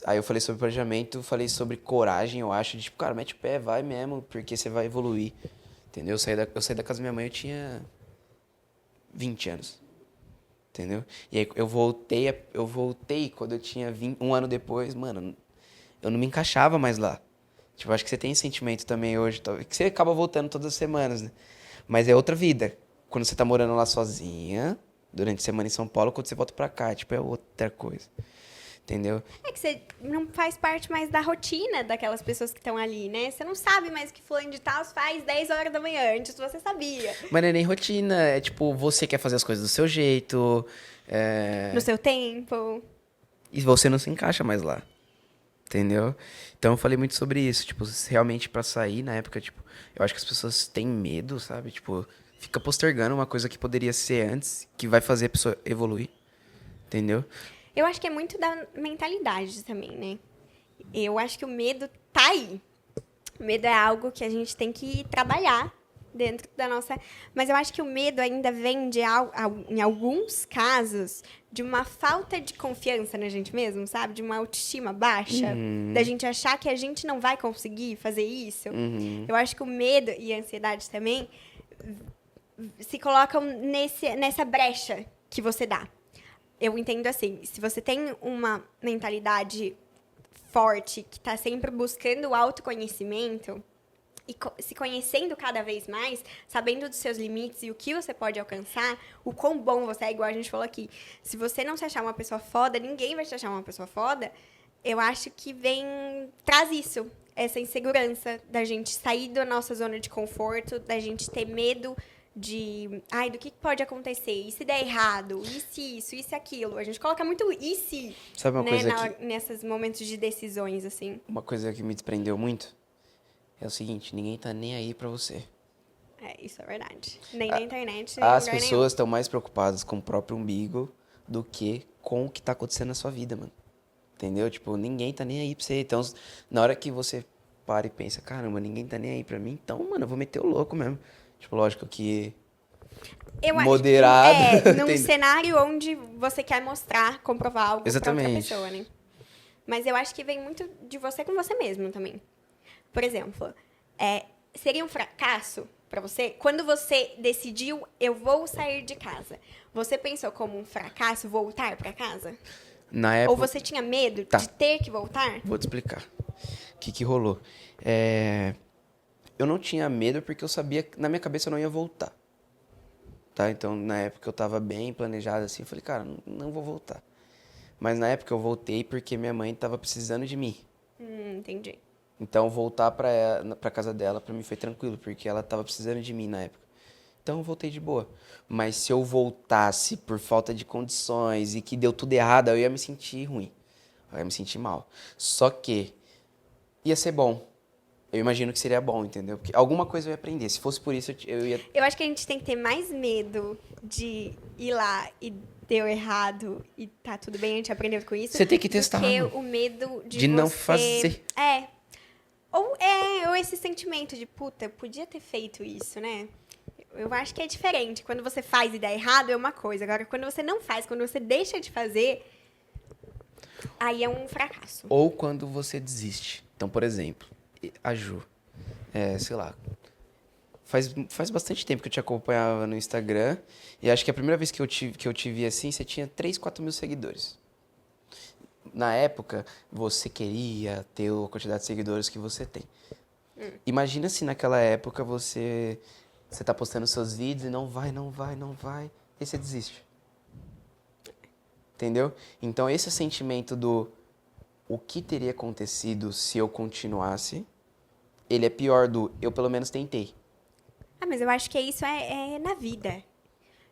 Aí eu falei sobre planejamento, falei sobre coragem, eu acho, de tipo, cara, mete o pé, vai mesmo, porque você vai evoluir. Entendeu? Eu saí da casa da minha mãe, eu tinha 20 anos. Entendeu? E aí eu voltei quando eu tinha 20, um ano depois, mano, eu não me encaixava mais lá. Tipo, acho que você tem esse sentimento também hoje, que você acaba voltando todas as semanas, né? Mas é outra vida. Quando você tá morando lá sozinha, durante a semana em São Paulo, quando você volta pra cá, tipo, é outra coisa. Entendeu? É que você não faz parte mais da rotina daquelas pessoas que estão ali, né? Você não sabe mais o que fulano de tal faz 10 horas da manhã. Antes você sabia. Mas não é nem rotina, é tipo, você quer fazer as coisas do seu jeito, No seu tempo. e você não se encaixa mais lá. Entendeu? Então eu falei muito sobre isso, tipo, realmente pra sair na época, tipo, eu acho que as pessoas têm medo, sabe? Tipo, fica postergando uma coisa que poderia ser antes, que vai fazer a pessoa evoluir. Entendeu? Eu acho que é muito da mentalidade também, né? Eu acho que o medo tá aí. O medo é algo que a gente tem que trabalhar dentro da nossa... Mas eu acho que o medo ainda vem em alguns casos, de uma falta de confiança na gente mesmo, sabe? De uma autoestima baixa. Da gente achar que a gente não vai conseguir fazer isso. Eu acho que o medo e a ansiedade também se colocam nessa brecha que você dá. Eu entendo assim, se você tem uma mentalidade forte, que está sempre buscando o autoconhecimento e se conhecendo cada vez mais, sabendo dos seus limites e o que você pode alcançar, o quão bom você é, igual a gente falou aqui. Se você não se achar uma pessoa foda, ninguém vai te achar uma pessoa foda. Eu acho que traz isso, essa insegurança da gente sair da nossa zona de conforto, da gente ter medo do que pode acontecer? E se der errado? E se isso? E se aquilo? A gente coloca muito e se, Sabe uma né, coisa que... nesses momentos de decisões, assim. Uma coisa que me desprendeu muito é o seguinte, ninguém tá nem aí pra você. É, isso é verdade. Nem na internet, nem em As lugar pessoas estão mais preocupadas com o próprio umbigo do que com o que tá acontecendo na sua vida, mano. Entendeu? Tipo, ninguém tá nem aí pra você. Então, na hora que você para e pensa, caramba, ninguém tá nem aí pra mim, então, mano, eu vou meter o louco mesmo. Tipo, lógico que Eu moderado. acho, num entendeu? cenário onde você quer mostrar, comprovar algo pra outra Exatamente. pessoa, né? Mas eu acho que vem muito de você com você mesmo também. Por exemplo, seria um fracasso pra você quando você decidiu, eu vou sair de casa. Você pensou como um fracasso voltar pra casa? Na Ou época... você tinha medo Tá. de ter que voltar? Vou te explicar. O que rolou. Eu não tinha medo porque eu sabia que na minha cabeça eu não ia voltar. Tá? Então, na época eu tava bem planejado assim. Eu falei, cara, não vou voltar. Mas na época eu voltei porque minha mãe tava precisando de mim. Entendi. Então, voltar pra casa dela, pra mim foi tranquilo, porque ela tava precisando de mim na época. Então, eu voltei de boa. Mas se eu voltasse por falta de condições e que deu tudo errado, eu ia me sentir ruim. Eu ia me sentir mal. Só que ia ser bom. Eu imagino que seria bom, entendeu? Porque alguma coisa eu ia aprender. Se fosse por isso, eu ia... Eu acho que a gente tem que ter mais medo de ir lá e deu errado e tá tudo bem, a gente aprendeu com isso. Você tem que testar, Do que mano. o medo De não fazer. Ou esse sentimento de, puta, eu podia ter feito isso, né? Eu acho que é diferente. Quando você faz e dá errado, é uma coisa. Agora, quando você não faz, quando você deixa de fazer, aí é um fracasso. Ou quando você desiste. Então, por exemplo, a Ju, sei lá, faz bastante tempo que eu te acompanhava no Instagram, e acho que a primeira vez que eu te vi assim, você tinha 3, 4 mil seguidores. Na época, você queria ter a quantidade de seguidores que você tem. Imagina se naquela época você tá postando seus vídeos e não vai, e você desiste. Entendeu? Então, esse sentimento do o que teria acontecido se eu continuasse, ele é pior do eu pelo menos tentei. Ah, mas eu acho que isso é na vida.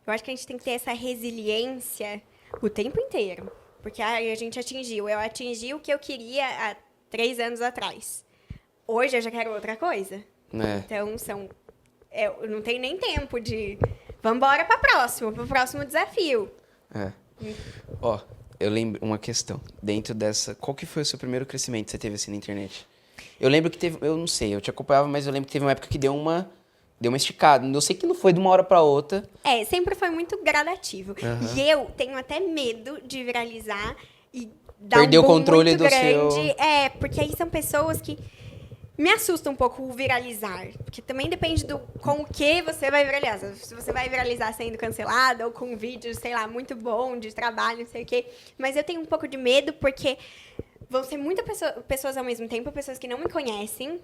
Eu acho que a gente tem que ter essa resiliência o tempo inteiro. Porque a gente atingiu. Eu atingi o que eu queria há 3 anos atrás. Hoje eu já quero outra coisa. É. Então, eu não tenho nem tempo de... Vambora pro próximo desafio. É. Ó, eu lembro uma questão. Dentro dessa... Qual que foi o seu primeiro crescimento que você teve assim na internet? Eu lembro que teve... Eu não sei, eu te acompanhava, mas eu lembro que teve uma época que deu uma esticada. Eu sei que não foi de uma hora pra outra. Sempre foi muito gradativo. Aham. E eu tenho até medo de viralizar e dar Perder um o boom controle muito do grande. seu... Porque aí são pessoas que me assusta um pouco o viralizar. Porque também depende do com o que você vai viralizar. Se você vai viralizar sendo cancelada ou com um vídeo, sei lá, muito bom de trabalho, não sei o quê. Mas eu tenho um pouco de medo porque vão ser muitas pessoas ao mesmo tempo, pessoas que não me conhecem.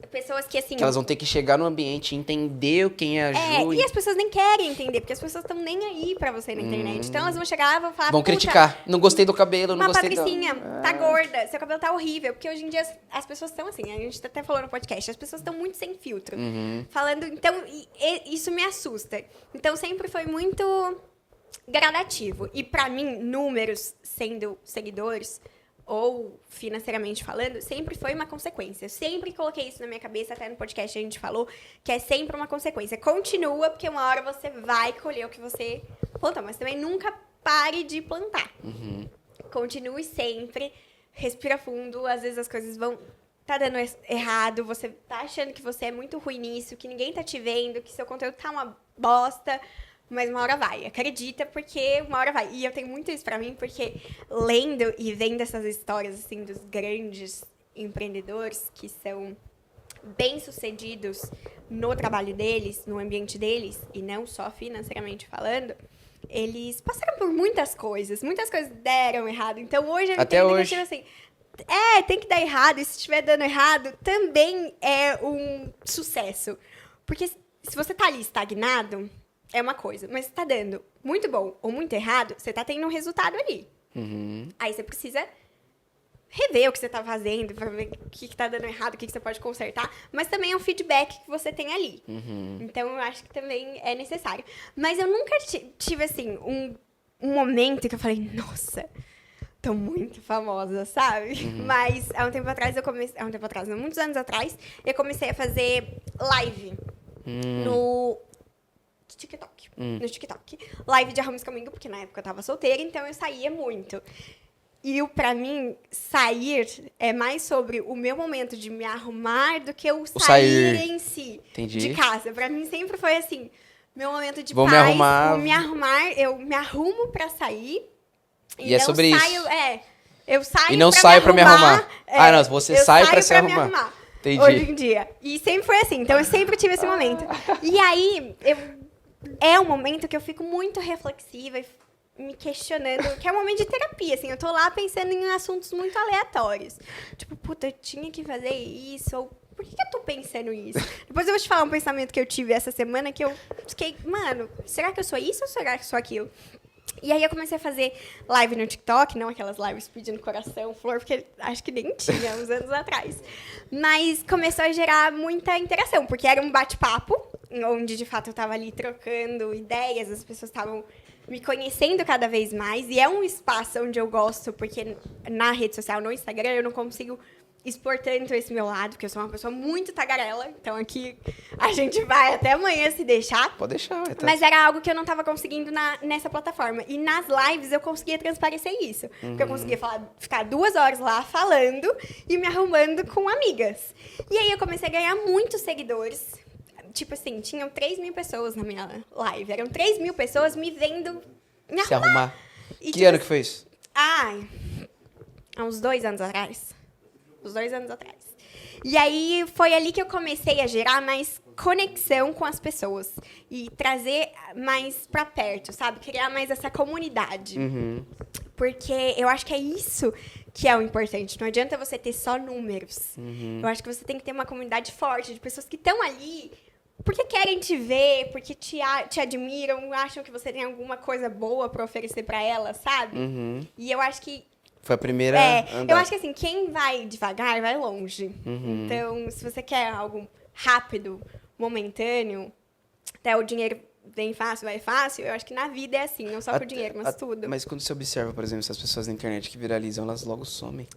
Pessoas que, assim... Que elas vão ter que chegar no ambiente e entender quem é a Ju. E as pessoas nem querem entender, porque as pessoas estão nem aí pra você na internet. Então elas vão chegar e vão falar... Vão "Puta, criticar. Não gostei do cabelo, não Uma gostei Patricinha, do... tá gorda, seu cabelo tá horrível. Porque hoje em dia as pessoas estão assim, a gente até falou no podcast, as pessoas estão muito sem filtro. Falando, então, isso me assusta. Então sempre foi muito gradativo. E pra mim, números sendo seguidores, ou financeiramente falando, sempre foi uma consequência. Eu sempre coloquei isso na minha cabeça, até no podcast a gente falou, que é sempre uma consequência. Continua, porque uma hora você vai colher o que você plantou, mas também nunca pare de plantar. Continue sempre, respira fundo, às vezes as coisas vão... Tá dando errado, você tá achando que você é muito ruim nisso, que ninguém tá te vendo, que seu conteúdo tá uma bosta, mas uma hora vai. Acredita, porque uma hora vai. E eu tenho muito isso pra mim, porque lendo e vendo essas histórias, assim, dos grandes empreendedores que são bem-sucedidos no trabalho deles, no ambiente deles, e não só financeiramente falando, eles passaram por muitas coisas deram errado. Então, hoje eu Até entendo hoje. que, tipo assim, tem que dar errado, e se estiver dando errado, também é um sucesso. Porque se você tá ali estagnado, é uma coisa, mas se tá dando muito bom ou muito errado, você tá tendo um resultado ali. Aí você precisa rever o que você tá fazendo, pra ver o que tá dando errado, o que você pode consertar, mas também é um feedback que você tem ali. Então, eu acho que também é necessário. Mas eu nunca tive, assim, um momento que eu falei, nossa, tô muito famosa, sabe? Mas há um tempo atrás, não, muitos anos atrás, eu comecei a fazer live no TikTok. No TikTok. Live de arrumos comigo, porque na época eu tava solteira, então eu saía muito. E pra mim, sair é mais sobre o meu momento de me arrumar do que o sair em si. Entendi. De casa. Pra mim sempre foi assim, meu momento de Vou me paz. arrumar. Vou me arrumar, eu me arrumo pra sair. E é sobre isso. Eu saio E não saio pra me arrumar. Não, você eu sai saio pra se me arrumar. arrumar. Entendi. Hoje em dia. E sempre foi assim. Então, eu sempre tive esse momento. E aí, é um momento que eu fico muito reflexiva e me questionando, que é um momento de terapia, assim. Eu tô lá pensando em assuntos muito aleatórios. Tipo, puta, eu tinha que fazer isso, ou por que eu tô pensando isso? Depois eu vou te falar um pensamento que eu tive essa semana, que eu fiquei, mano, será que eu sou isso ou será que eu sou aquilo? E aí eu comecei a fazer live no TikTok, não aquelas lives pedindo coração, flor, porque acho que nem tinha uns anos atrás. Mas começou a gerar muita interação, porque era um bate-papo, onde de fato eu tava ali trocando ideias, as pessoas estavam me conhecendo cada vez mais. E é um espaço onde eu gosto, porque na rede social, no Instagram, eu não consigo expor tanto esse meu lado, porque eu sou uma pessoa muito tagarela. Então aqui a gente vai até amanhã se deixar. Pode deixar. Tá. Mas era algo que eu não estava conseguindo nessa plataforma. E nas lives eu conseguia transparecer isso. Porque eu conseguia ficar 2 horas lá falando e me arrumando com amigas. E aí eu comecei a ganhar muitos seguidores. Tipo assim, tinham 3.000 pessoas na minha live. Eram 3.000 pessoas me vendo me Se arrumar. E, Que tipo, ano que foi isso? há uns 2 anos atrás. Uns 2 anos atrás. E aí, foi ali que eu comecei a gerar mais conexão com as pessoas. E trazer mais pra perto, sabe? Criar mais essa comunidade. Porque eu acho que é isso que é o importante. Não adianta você ter só números. Eu acho que você tem que ter uma comunidade forte de pessoas que estão ali porque querem te ver, porque te admiram, acham que você tem alguma coisa boa pra oferecer pra elas, sabe? E eu acho que Foi a primeira eu acho que assim, quem vai devagar, vai longe. Então, se você quer algo rápido, momentâneo, até o dinheiro vem fácil, vai fácil, eu acho que na vida é assim, não só com o dinheiro, mas tudo. Mas quando você observa, por exemplo, essas pessoas na internet que viralizam, elas logo somem.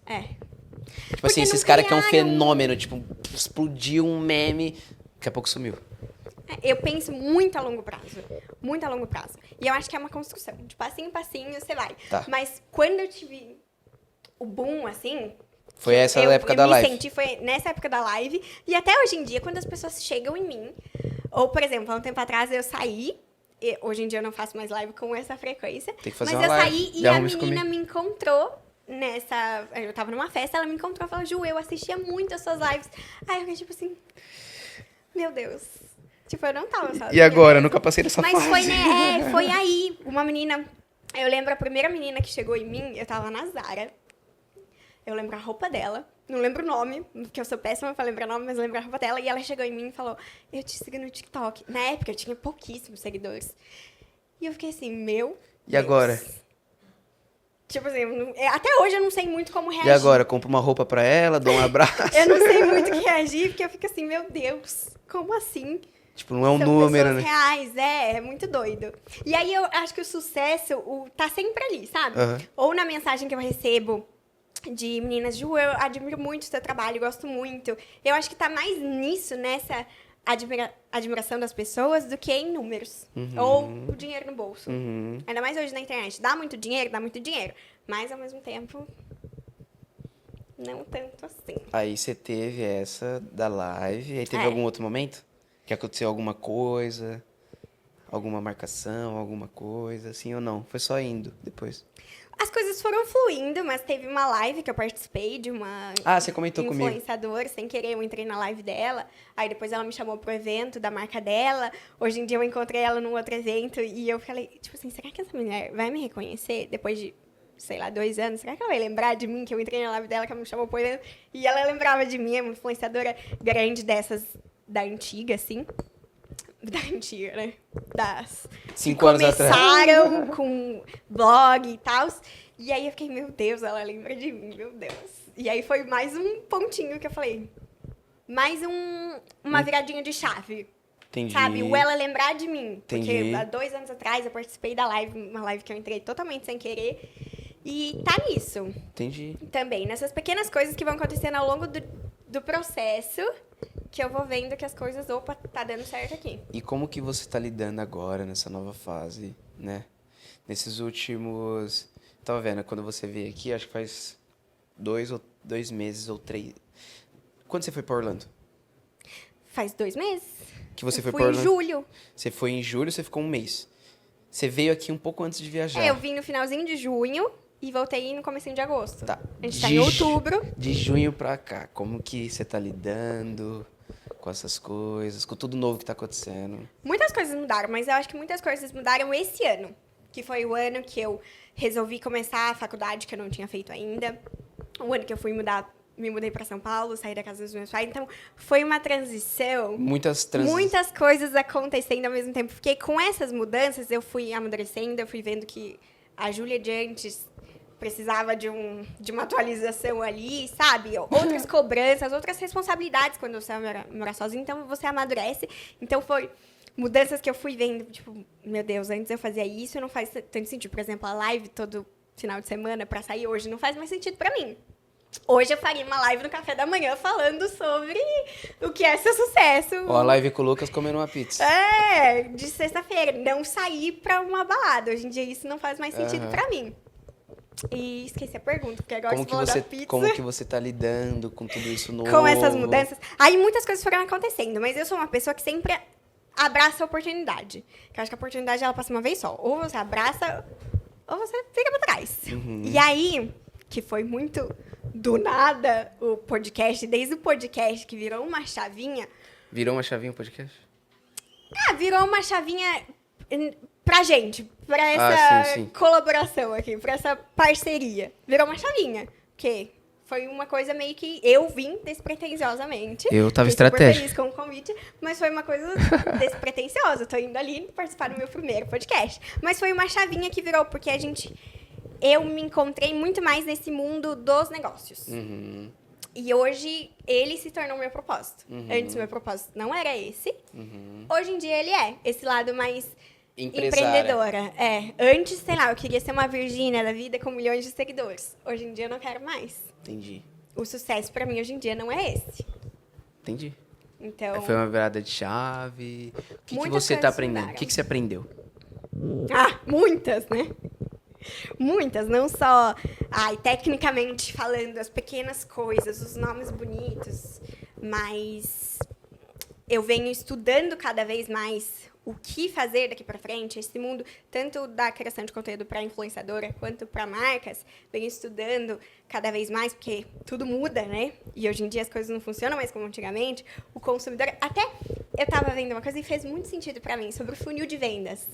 Tipo assim, Porque esses não caras que é um criaram- fenômeno, tipo, explodiu um meme, daqui a pouco sumiu. Eu penso muito a longo prazo. Muito a longo prazo. E eu acho que é uma construção. De passinho em passinho, você vai. Tá. Mas quando eu tive o boom, assim... Foi que essa eu, época eu da me live. senti, foi nessa época da live. E até hoje em dia, quando as pessoas chegam em mim... Ou, por exemplo, há um tempo atrás eu saí... E hoje em dia eu não faço mais live com essa frequência. Tem que fazer Mas uma eu live. saí e Já a arruma isso menina comigo. me encontrou nessa... Eu tava numa festa, ela me encontrou e falou, Ju, eu assistia muito as suas lives. Aí eu fiquei tipo assim... Meu Deus. Tipo, eu não tava sozinha. E agora? Eu mesmo. nunca passei dessa Mas fase. foi, né, foi aí, uma menina... Eu lembro a primeira menina que chegou em mim, eu tava na Zara. Eu lembro a roupa dela, não lembro o nome, porque eu sou péssima pra lembrar nome, mas eu lembro a roupa dela. E ela chegou em mim e falou, eu te sigo no TikTok. Na época, eu tinha pouquíssimos seguidores. E eu fiquei assim, meu E Deus. agora? Tipo assim, até hoje eu não sei muito como reagir. E agora? Compro uma roupa pra ela, dou um abraço. Eu não sei muito o que reagir, porque eu fico assim, meu Deus, como assim? Tipo, não é um São número, pessoas né? reais, é muito doido. E aí eu acho que o sucesso tá sempre ali, sabe? Aham. Ou na mensagem que eu recebo de meninas, Ju, eu admiro muito o seu trabalho, gosto muito. Eu acho que tá mais nisso, nessa admiração das pessoas, do que em números. Ou o dinheiro no bolso. Uhum. Ainda mais hoje na internet. Dá muito dinheiro. Mas, ao mesmo tempo, não tanto assim. Aí você teve essa da live. Aí teve É. algum outro momento? Que aconteceu alguma coisa? Alguma marcação, alguma coisa, assim ou não? Foi só indo depois. As coisas foram fluindo, mas teve uma live que eu participei de uma Ah, você comentou comigo. influenciadora, sem querer, eu entrei na live dela. Aí depois ela me chamou pro evento da marca dela. Hoje em dia eu encontrei ela num outro evento e eu falei, tipo assim, será que essa mulher vai me reconhecer depois de, sei lá, 2 anos? Será que ela vai lembrar de mim, que eu entrei na live dela, que ela me chamou pro evento? E ela lembrava de mim, é uma influenciadora grande dessas da antiga, assim. Da antiga, né? Das 5 anos atrás. começaram com blog e tal. E aí eu fiquei, meu Deus, ela lembra de mim, meu Deus. E aí foi mais um pontinho que eu falei. Mais uma viradinha de chave, Entendi. sabe? O ela lembrar de mim. Entendi. Porque há 2 anos atrás eu participei da live, uma live que eu entrei totalmente sem querer. E tá nisso Entendi. também. Nessas pequenas coisas que vão acontecendo ao longo do processo, que eu vou vendo que as coisas, opa, tá dando certo aqui. E como que você tá lidando agora nessa nova fase, né? Nesses últimos... Tava vendo, quando você veio aqui, acho que faz 2 meses ou 3. Quando você foi pra Orlando? Faz 2 meses. Que você Eu foi fui pra em Orlando? julho. Você foi em julho, você ficou um mês. Você veio aqui um pouco antes de viajar. É, eu vim no finalzinho de junho e voltei no comecinho de agosto. Tá. A gente tá em outubro. De junho pra cá, como que você tá lidando com essas coisas, com tudo novo que tá acontecendo? Muitas coisas mudaram, mas eu acho que muitas coisas mudaram esse ano. Que foi o ano que eu resolvi começar a faculdade, que eu não tinha feito ainda. O ano que eu me mudei pra São Paulo, saí da casa dos meus pais. Então, foi uma transição. Muitas Muitas coisas acontecendo ao mesmo tempo. Porque com essas mudanças, eu fui amadurecendo, eu fui vendo que a Júlia de antes precisava de uma atualização ali, sabe? Outras cobranças, outras responsabilidades quando você vai morar sozinho. Então, você amadurece. Então, foi mudanças que eu fui vendo, tipo, meu Deus, antes eu fazia isso e não faz tanto sentido. Por exemplo, a live todo final de semana pra sair hoje não faz mais sentido pra mim. Hoje eu faria uma live no café da manhã falando sobre o que é ser sucesso. Ó, a live com o Lucas comendo uma pizza. É, de sexta-feira. Não sair pra uma balada. Hoje em dia isso não faz mais sentido Aham. pra mim. E esqueci a pergunta, porque agora Como você que falou você, da pizza. como que você tá lidando com tudo isso novo? Com essas mudanças. Aí muitas coisas foram acontecendo, mas eu sou uma pessoa que sempre abraça a oportunidade. Que eu acho que a oportunidade ela passa uma vez só. Ou você abraça, ou você fica pra trás. E aí, que foi muito do nada o podcast, desde o podcast que virou uma chavinha. Virou uma chavinha o podcast? Virou uma chavinha pra gente, pra essa sim. colaboração aqui, pra essa parceria. Virou uma chavinha. Porque foi uma coisa meio que eu vim despretensiosamente. Eu tava Fiquei super estratégico. feliz com o convite, mas foi uma coisa despretensiosa. Tô indo ali participar do meu primeiro podcast. Mas foi uma chavinha que virou, porque eu me encontrei muito mais nesse mundo dos negócios. Uhum. E hoje ele se tornou meu propósito. Uhum. Antes meu propósito não era esse. Uhum. Hoje em dia ele é. Esse lado mais Empresária. empreendedora. É. Antes, sei lá, eu queria ser uma Virgínia da vida com milhões de seguidores. Hoje em dia eu não quero mais. Entendi. o sucesso pra mim hoje em dia não é esse. Entendi. Então, Foi uma virada de chave. O que Muitas você tá coisas aprendendo? mudaram. O que você aprendeu? muitas, né? Muitas, não só, tecnicamente falando, as pequenas coisas, os nomes bonitos, mas eu venho estudando cada vez mais o que fazer daqui para frente. Esse mundo, tanto da criação de conteúdo para influenciadora quanto para marcas, venho estudando cada vez mais, porque tudo muda, né? E hoje em dia as coisas não funcionam mais como antigamente. O consumidor... Até eu estava vendo uma coisa e fez muito sentido para mim, sobre o funil de vendas.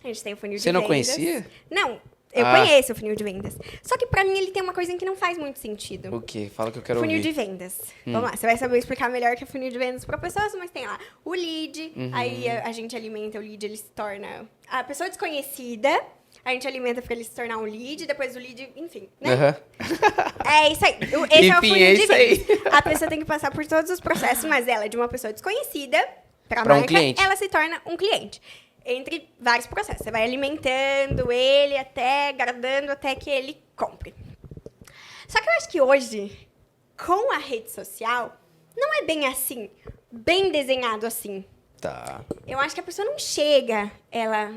A gente tem o funil de vendas. Você não conhecia? Não, eu conheço o funil de vendas. Só que pra mim ele tem uma coisa que não faz muito sentido. O quê? Fala que eu quero Funil ouvir. de vendas. Vamos lá, você vai saber explicar melhor que é funil de vendas para pessoas, mas tem lá o lead, aí a gente alimenta o lead, ele se torna a pessoa desconhecida, a gente alimenta para ele se tornar um lead, depois o lead, enfim, né? Aham. É isso aí. Esse é o Enfim, funil é de isso aí. vendas. A pessoa tem que passar por todos os processos, mas ela é de uma pessoa desconhecida para Pra um marca, cliente. ela se torna um cliente. Entre vários processos. Você vai alimentando ele até, agradando até que ele compre. Só que eu acho que hoje, com a rede social, não é bem assim, bem desenhado assim. Tá. Eu acho que a pessoa não chega,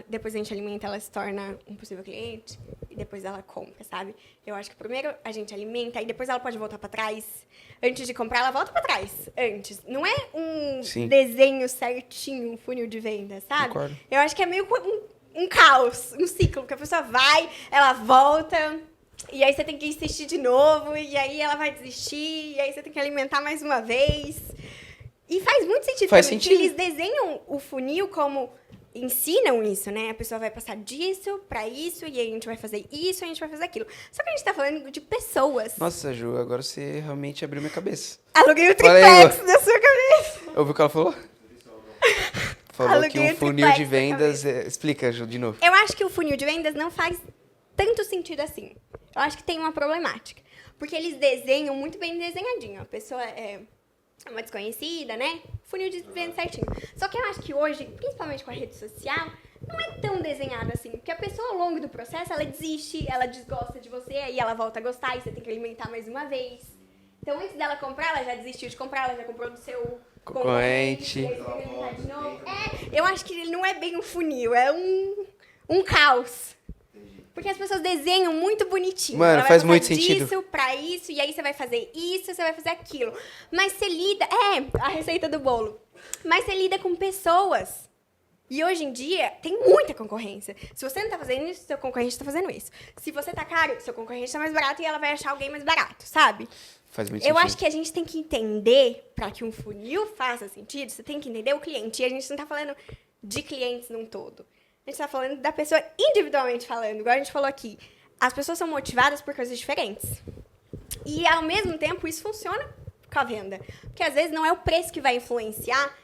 depois a gente alimenta, ela se torna um possível cliente e depois ela compra, sabe? Eu acho que primeiro a gente alimenta e depois ela pode voltar pra trás. Antes de comprar, ela volta pra trás. Antes. Não é um Sim. desenho certinho, um funil de venda, sabe? Concordo. Eu acho que é meio um caos, um ciclo, que a pessoa vai, ela volta, e aí você tem que insistir de novo, e aí ela vai desistir, e aí você tem que alimentar mais uma vez. E faz muito sentido Faz também, sentido. que eles desenham o funil como ensinam isso, né? A pessoa vai passar disso pra isso, e aí a gente vai fazer isso, e a gente vai fazer aquilo. Só que a gente tá falando de pessoas. Nossa, Ju, agora você realmente abriu minha cabeça. Aluguei o Fala aí, triplex da sua cabeça. Ouviu o que ela falou? Falou Aluguei que o um funil triplex de na vendas... Explica, Ju, de novo. Eu acho que o funil de vendas não faz tanto sentido assim. Eu acho que tem uma problemática. Porque eles desenham muito bem desenhadinho. A pessoa é uma desconhecida, né? Funil de vendas certinho. Só que eu acho que hoje, principalmente com a rede social, não é tão desenhado assim. Porque a pessoa, ao longo do processo, ela desiste, ela desgosta de você, aí ela volta a gostar e você tem que alimentar mais uma vez. Então, antes dela comprar, ela já desistiu de comprar, ela já comprou do seu Concorrente. e aí você tem que alimentar de novo. Eu acho que ele não é bem um funil, é um caos. Porque as pessoas desenham muito bonitinho. Mano, Ela vai faz passar muito sentido. disso pra isso, e aí você vai fazer isso, você vai fazer aquilo. Mas você lida... a receita do bolo. Mas você lida com pessoas. E hoje em dia, tem muita concorrência. Se você não tá fazendo isso, seu concorrente tá fazendo isso. Se você tá caro, seu concorrente tá mais barato e ela vai achar alguém mais barato, sabe? Faz muito Eu sentido. acho que a gente tem que entender, para que um funil faça sentido, você tem que entender o cliente. E a gente não tá falando de clientes num todo. A gente tá falando da pessoa individualmente falando, igual a gente falou aqui. As pessoas são motivadas por coisas diferentes. E, ao mesmo tempo, isso funciona com a venda. Porque, às vezes, não é o preço que vai influenciar,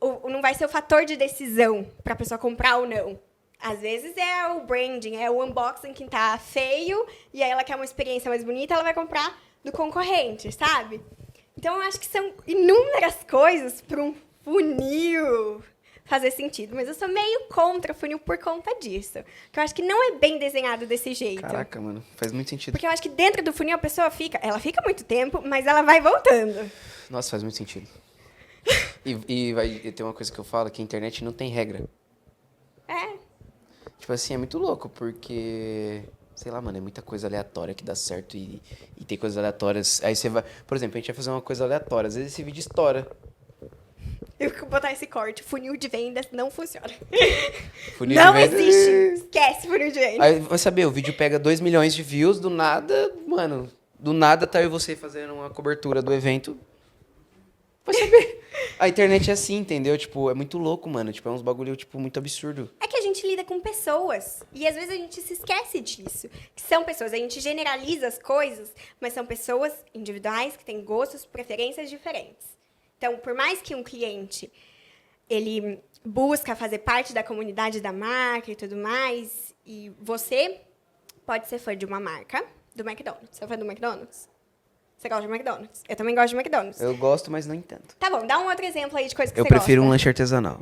ou não vai ser o fator de decisão para a pessoa comprar ou não. Às vezes é o branding, é o unboxing que tá feio, e aí ela quer uma experiência mais bonita, ela vai comprar do concorrente, sabe? Então, eu acho que são inúmeras coisas para um funil fazer sentido. Mas eu sou meio contra o funil por conta disso. Porque eu acho que não é bem desenhado desse jeito. Caraca, mano, faz muito sentido. Porque eu acho que dentro do funil a pessoa ela fica muito tempo, mas ela vai voltando. Nossa, faz muito sentido. E tem uma coisa que eu falo, que a internet não tem regra. É. Tipo assim, é muito louco, porque... Sei lá, mano, é muita coisa aleatória que dá certo e tem coisas aleatórias. Aí você vai... Por exemplo, a gente vai fazer uma coisa aleatória. Às vezes esse vídeo estoura. Eu vou botar esse corte. Funil de vendas não funciona. Funil Não de vendas- existe. Esquece funil de vendas. Aí vai saber, o vídeo pega 2 milhões de views, do nada, mano, do nada tá eu e você fazendo uma cobertura do evento. Vai saber. A internet é assim, entendeu? Tipo, é muito louco, mano. Tipo, é uns bagulho, tipo, muito absurdo. É que a gente lida com pessoas. E às vezes a gente se esquece disso. Que são pessoas. A gente generaliza as coisas, mas são pessoas individuais que têm gostos, preferências diferentes. Então, por mais que um cliente ele busca fazer parte da comunidade da marca e tudo mais, e você pode ser fã de uma marca, do McDonald's. Você é fã do McDonald's? Você gosta de McDonald's? Eu também gosto de McDonald's. Eu gosto, mas não tanto. Tá bom, dá um outro exemplo aí de coisa que Eu você prefiro um gosta. lanche artesanal.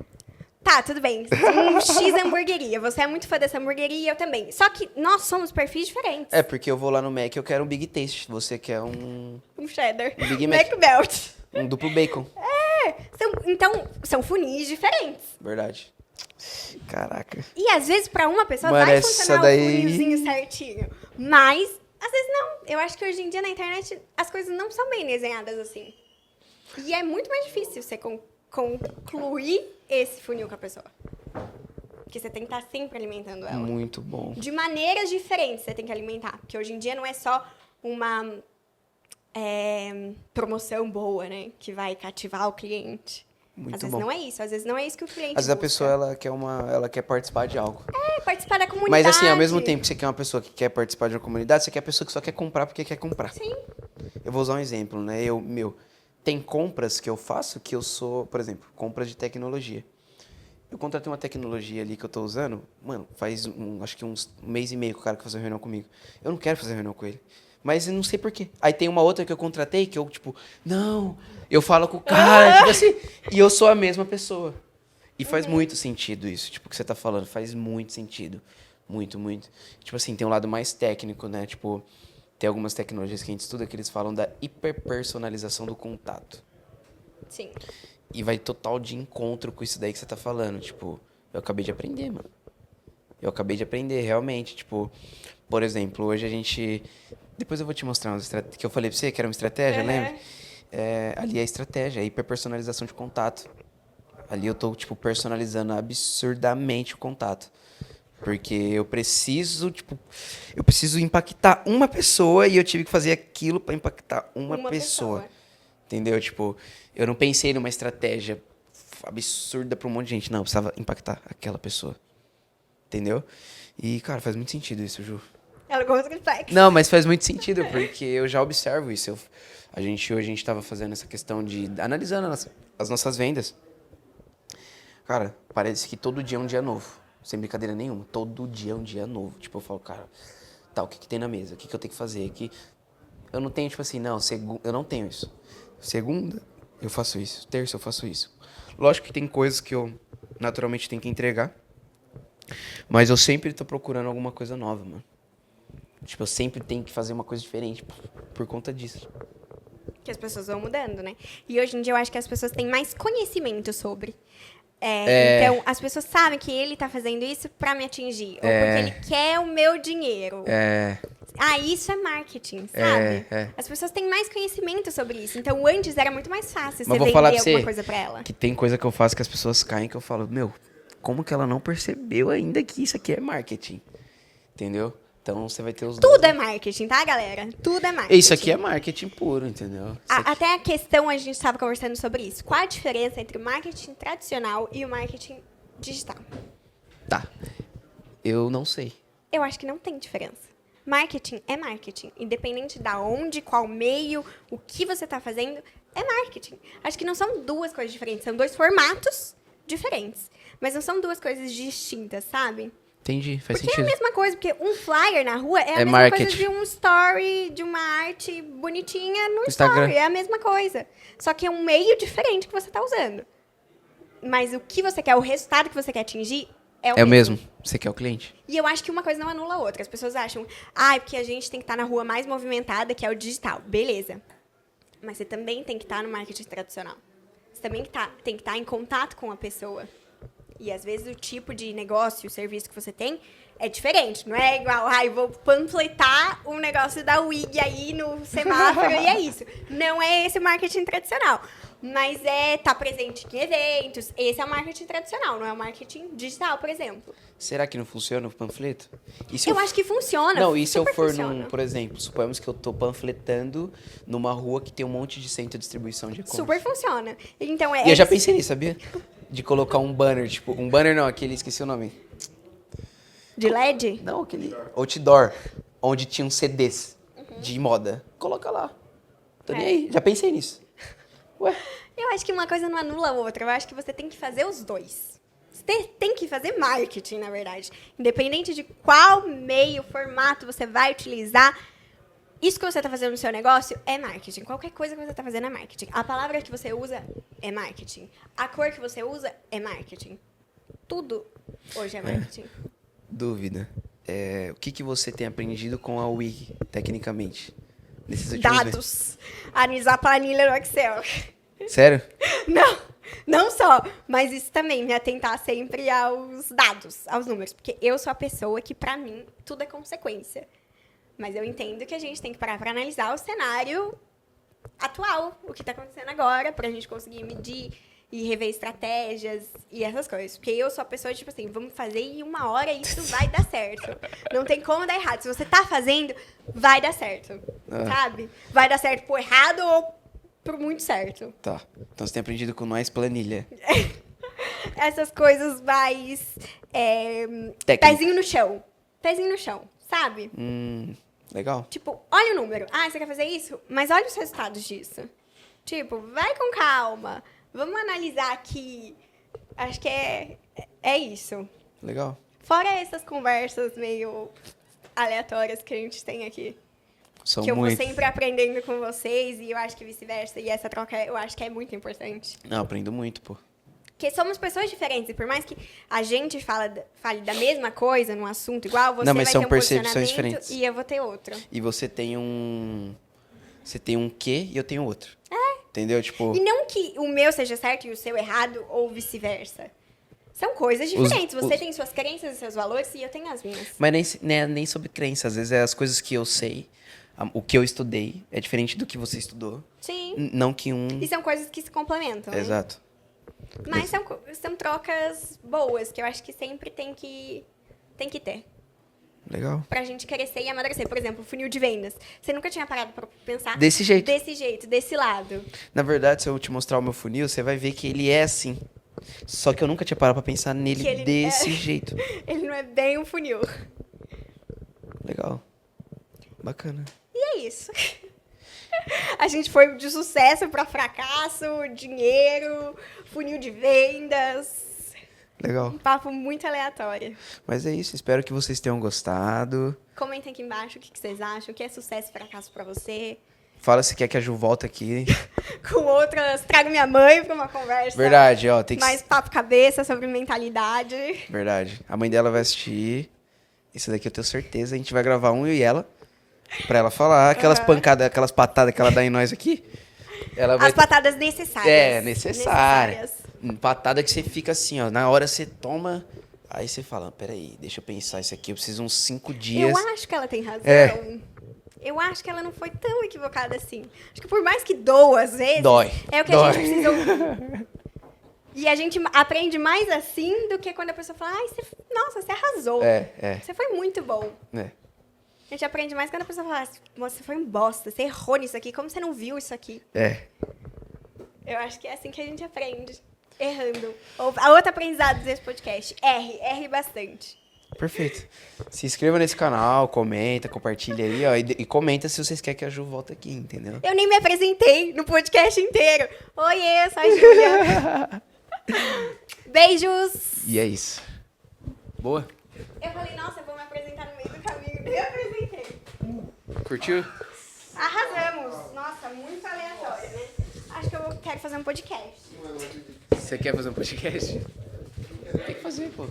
Tá, tudo bem. Um X hamburgueria. Você é muito fã dessa hamburgueria, eu também. Só que nós somos perfis diferentes. É, porque eu vou lá no Mac e eu quero um Big Taste. Você quer um Um cheddar. Um Big Mac. McBelt. duplo bacon. Então, são funis diferentes. Verdade. Caraca. E às vezes, pra uma pessoa, Mano, vai essa funcionar daí- o funilzinho certinho. Mas, às vezes não. Eu acho que hoje em dia na internet as coisas não são bem desenhadas assim. E é muito mais difícil você concluir esse funil com a pessoa. Porque você tem que estar sempre alimentando ela. Muito bom. De maneiras diferentes você tem que alimentar. Porque hoje em dia não é só uma promoção boa, né? Que vai cativar o cliente. Muito Às vezes bom. não é isso. Às vezes não é isso que o cliente Às vezes a busca. pessoa ela quer participar de algo. Participar da comunidade. Mas assim, ao mesmo tempo que você quer uma pessoa que quer participar de uma comunidade, você quer a pessoa que só quer comprar porque quer comprar. Sim. Eu vou usar um exemplo, né? Tem compras que eu faço que eu sou, por exemplo, compras de tecnologia. Eu contratei uma tecnologia ali que eu tô usando, mano, faz acho que uns mês e meio que o cara quer fazer uma reunião comigo. Eu não quero fazer reunião com ele. Mas eu não sei por quê. Aí tem uma outra que eu contratei que eu, tipo, não, eu falo com o cara, tipo assim, e eu sou a mesma pessoa. E faz muito sentido isso, tipo, o que você tá falando, faz muito sentido. Muito, muito. Tipo assim, tem um lado mais técnico, né? Tipo, tem algumas tecnologias que a gente estuda que eles falam da hiperpersonalização do contato. Sim. E vai total de encontro com isso daí que você tá falando. Tipo, eu acabei de aprender, mano. Eu acabei de aprender, realmente. Tipo, por exemplo, hoje a gente... Depois eu vou te mostrar umas estratégias que eu falei pra você, que era uma estratégia, lembra? Ali é a estratégia, é a hiperpersonalização de contato. Ali eu tô, tipo, personalizando absurdamente o contato. Porque eu preciso impactar uma pessoa e eu tive que fazer aquilo pra impactar uma pessoa. Entendeu? Tipo, eu não pensei numa estratégia absurda pra um monte de gente. Não, eu precisava impactar aquela pessoa. Entendeu? E, cara, faz muito sentido isso, Ju. Ela gosta de flex. Não, mas faz muito sentido, porque eu já observo isso. Hoje a gente tava fazendo essa questão de... Analisando as nossas vendas. Cara, parece que todo dia é um dia novo. Sem brincadeira nenhuma. Todo dia é um dia novo. Tipo, eu falo, cara, tá, o que tem na mesa? O que eu tenho que fazer aqui? Eu não tenho, tipo assim, não, eu não tenho isso. Segunda, eu faço isso. Terça, eu faço isso. Lógico que tem coisas que eu naturalmente tenho que entregar. Mas eu sempre tô procurando alguma coisa nova, mano. Tipo, eu sempre tenho que fazer uma coisa diferente por conta disso. Que as pessoas vão mudando, né? E hoje em dia eu acho que as pessoas têm mais conhecimento sobre. Então, as pessoas sabem que ele tá fazendo isso pra me atingir. Ou porque ele quer o meu dinheiro. Isso é marketing, sabe? As pessoas têm mais conhecimento sobre isso. Então, antes era muito mais fácil você vender alguma coisa pra ela. Que tem coisa que eu faço que as pessoas caem que eu falo, meu, como que ela não percebeu ainda que isso aqui é marketing? Entendeu? Então, você vai ter os Tudo dois. é marketing, tá, galera? Tudo é marketing. Isso aqui é marketing puro, entendeu? Até a questão, a gente estava conversando sobre isso. Qual a diferença entre o marketing tradicional e o marketing digital? Tá. Eu não sei. Eu acho que não tem diferença. Marketing é marketing. Independente da onde, qual meio, o que você está fazendo, é marketing. Acho que não são duas coisas diferentes. São dois formatos diferentes. Mas não são duas coisas distintas, sabe? Entendi, faz Porque é a sentido. mesma coisa, porque um flyer na rua é a É mesma marketing. coisa de um story, de uma arte bonitinha no Instagram. story. É a mesma coisa. Só que é um meio diferente que você está usando. Mas o que você quer, o resultado que você quer atingir, é o É o mesmo. mesmo. Você quer o cliente? E eu acho que uma coisa não anula a outra. As pessoas acham, porque a gente tem que estar na rua mais movimentada, que é o digital. Beleza. Mas você também tem que estar no marketing tradicional. Você também tem que estar em contato com a pessoa. E às vezes o tipo de negócio, o serviço que você tem é diferente. Não é igual, vou panfletar um negócio da WIG aí no semáforo e é isso. Não é esse o marketing tradicional. Mas é estar presente em eventos. Esse é o marketing tradicional, não é o marketing digital, por exemplo. Será que não funciona o panfleto? E se Eu acho que funciona. Não, e se eu super for funciona. por exemplo, suponhamos que eu tô panfletando numa rua que tem um monte de centro de distribuição de e-commerce. Super funciona. Então, E eu já pensei nisso, sabia? De colocar um banner, tipo, um banner não, aquele, esqueci o nome. De LED? Não, aquele outdoor, onde tinham CDs de moda. Coloca lá. Tô nem aí, já pensei nisso. Ué, Eu acho que uma coisa não anula a outra. Eu acho que você tem que fazer os dois. Você tem que fazer marketing, na verdade. Independente de qual meio, formato você vai utilizar, isso que você está fazendo no seu negócio é marketing. Qualquer coisa que você está fazendo é marketing. A palavra que você usa é marketing. A cor que você usa é marketing. Tudo hoje é marketing. Dúvida. O que você tem aprendido com a Wiki, tecnicamente? Nesses últimos meses? Dados. Analisar planilha no Excel. Sério? Não só, mas isso também, me atentar sempre aos dados, aos números. Porque eu sou a pessoa que, pra mim, tudo é consequência. Mas eu entendo que a gente tem que parar pra analisar o cenário atual, o que tá acontecendo agora, pra gente conseguir medir e rever estratégias e essas coisas. Porque eu sou a pessoa, tipo assim, vamos fazer em 1 hora e isso vai dar certo. Não tem como dar errado. Se você tá fazendo, vai dar certo. Sabe? Vai dar certo por errado ou por muito certo. Tá. Então você tem aprendido com nós planilha. Essas coisas mais... Técnica. pezinho no chão. Pezinho no chão, sabe? Legal. Tipo, olha o número. Ah, você quer fazer isso? Mas olha os resultados disso. Tipo, vai com calma. Vamos analisar aqui. Acho que é isso. Legal. Fora essas conversas meio aleatórias que a gente tem aqui. São que eu muito. vou sempre aprendendo com vocês e eu acho que vice-versa. E essa troca eu acho que é muito importante. Não, aprendo muito, pô. Porque somos pessoas diferentes. E por mais que a gente fale da mesma coisa num assunto igual, você Não, mas vai são ter um percepções posicionamento diferentes. e eu vou ter outro. E você tem um... Você tem um quê e eu tenho outro. Entendeu? Tipo... E não que o meu seja certo e o seu errado, ou vice-versa. São coisas diferentes. Você tem suas crenças e seus valores e eu tenho as minhas. Mas nem sobre crença. Às vezes é as coisas que eu sei, o que eu estudei, é diferente do que você estudou. Sim. Não que um... E são coisas que se complementam. né? Exato. Mas são trocas boas, que eu acho que sempre tem que ter. Legal. Pra gente crescer e amadurecer. Por exemplo, funil de vendas. Você nunca tinha parado pra pensar Desse jeito. desse lado. Na verdade, se eu te mostrar o meu funil, você vai ver que ele é assim. Só que eu nunca tinha parado pra pensar nele Que ele desse é- jeito. Ele não é bem um funil. Legal. Bacana. E é isso. A gente foi de sucesso pra fracasso, dinheiro, funil de vendas. Legal. Um papo muito aleatório. Mas é isso. Espero que vocês tenham gostado. Comentem aqui embaixo o que vocês acham, o que é sucesso e fracasso pra você. Fala se quer que a Ju volte aqui. Com outras, trago minha mãe pra uma conversa. Verdade, ó. Tem que... Mais papo cabeça sobre mentalidade. Verdade. A mãe dela vai assistir. Isso daqui eu tenho certeza. A gente vai gravar um eu e ela. Pra ela falar aquelas pancadas, aquelas patadas que ela dá em nós aqui. Ela vai... As patadas necessárias. É, necessária. Patada que você fica assim, ó. Na hora você toma... Aí você fala, peraí, deixa eu pensar isso aqui. Eu preciso uns 5 dias. Eu acho que ela tem razão. É. Eu acho que ela não foi tão equivocada assim. Acho que por mais que doa, às vezes... Dói. É o que Dói. a gente precisa ouvir. E a gente aprende mais assim do que quando a pessoa fala, ai, nossa, você arrasou. É. Você foi muito bom. É. A gente aprende mais quando a pessoa fala, você foi um bosta, você errou nisso aqui, como você não viu isso aqui? É. Eu acho que é assim que a gente aprende. Errando. A outra aprendizado desse podcast, erre bastante. Perfeito. Se inscreva nesse canal, comenta, compartilha aí, ó. E comenta se vocês querem que a Ju volte aqui, entendeu? Eu nem me apresentei no podcast inteiro. Oiê, eu sou a Júlia. Beijos. E é isso. Boa? Eu falei, nossa, eu vou me apresentar no meio do caminho. Nem apresentei. Curtiu? Arrasamos. Nossa, muito aleatório, né? Acho que eu quero fazer um podcast. Você quer fazer um podcast? Tem que fazer, pô.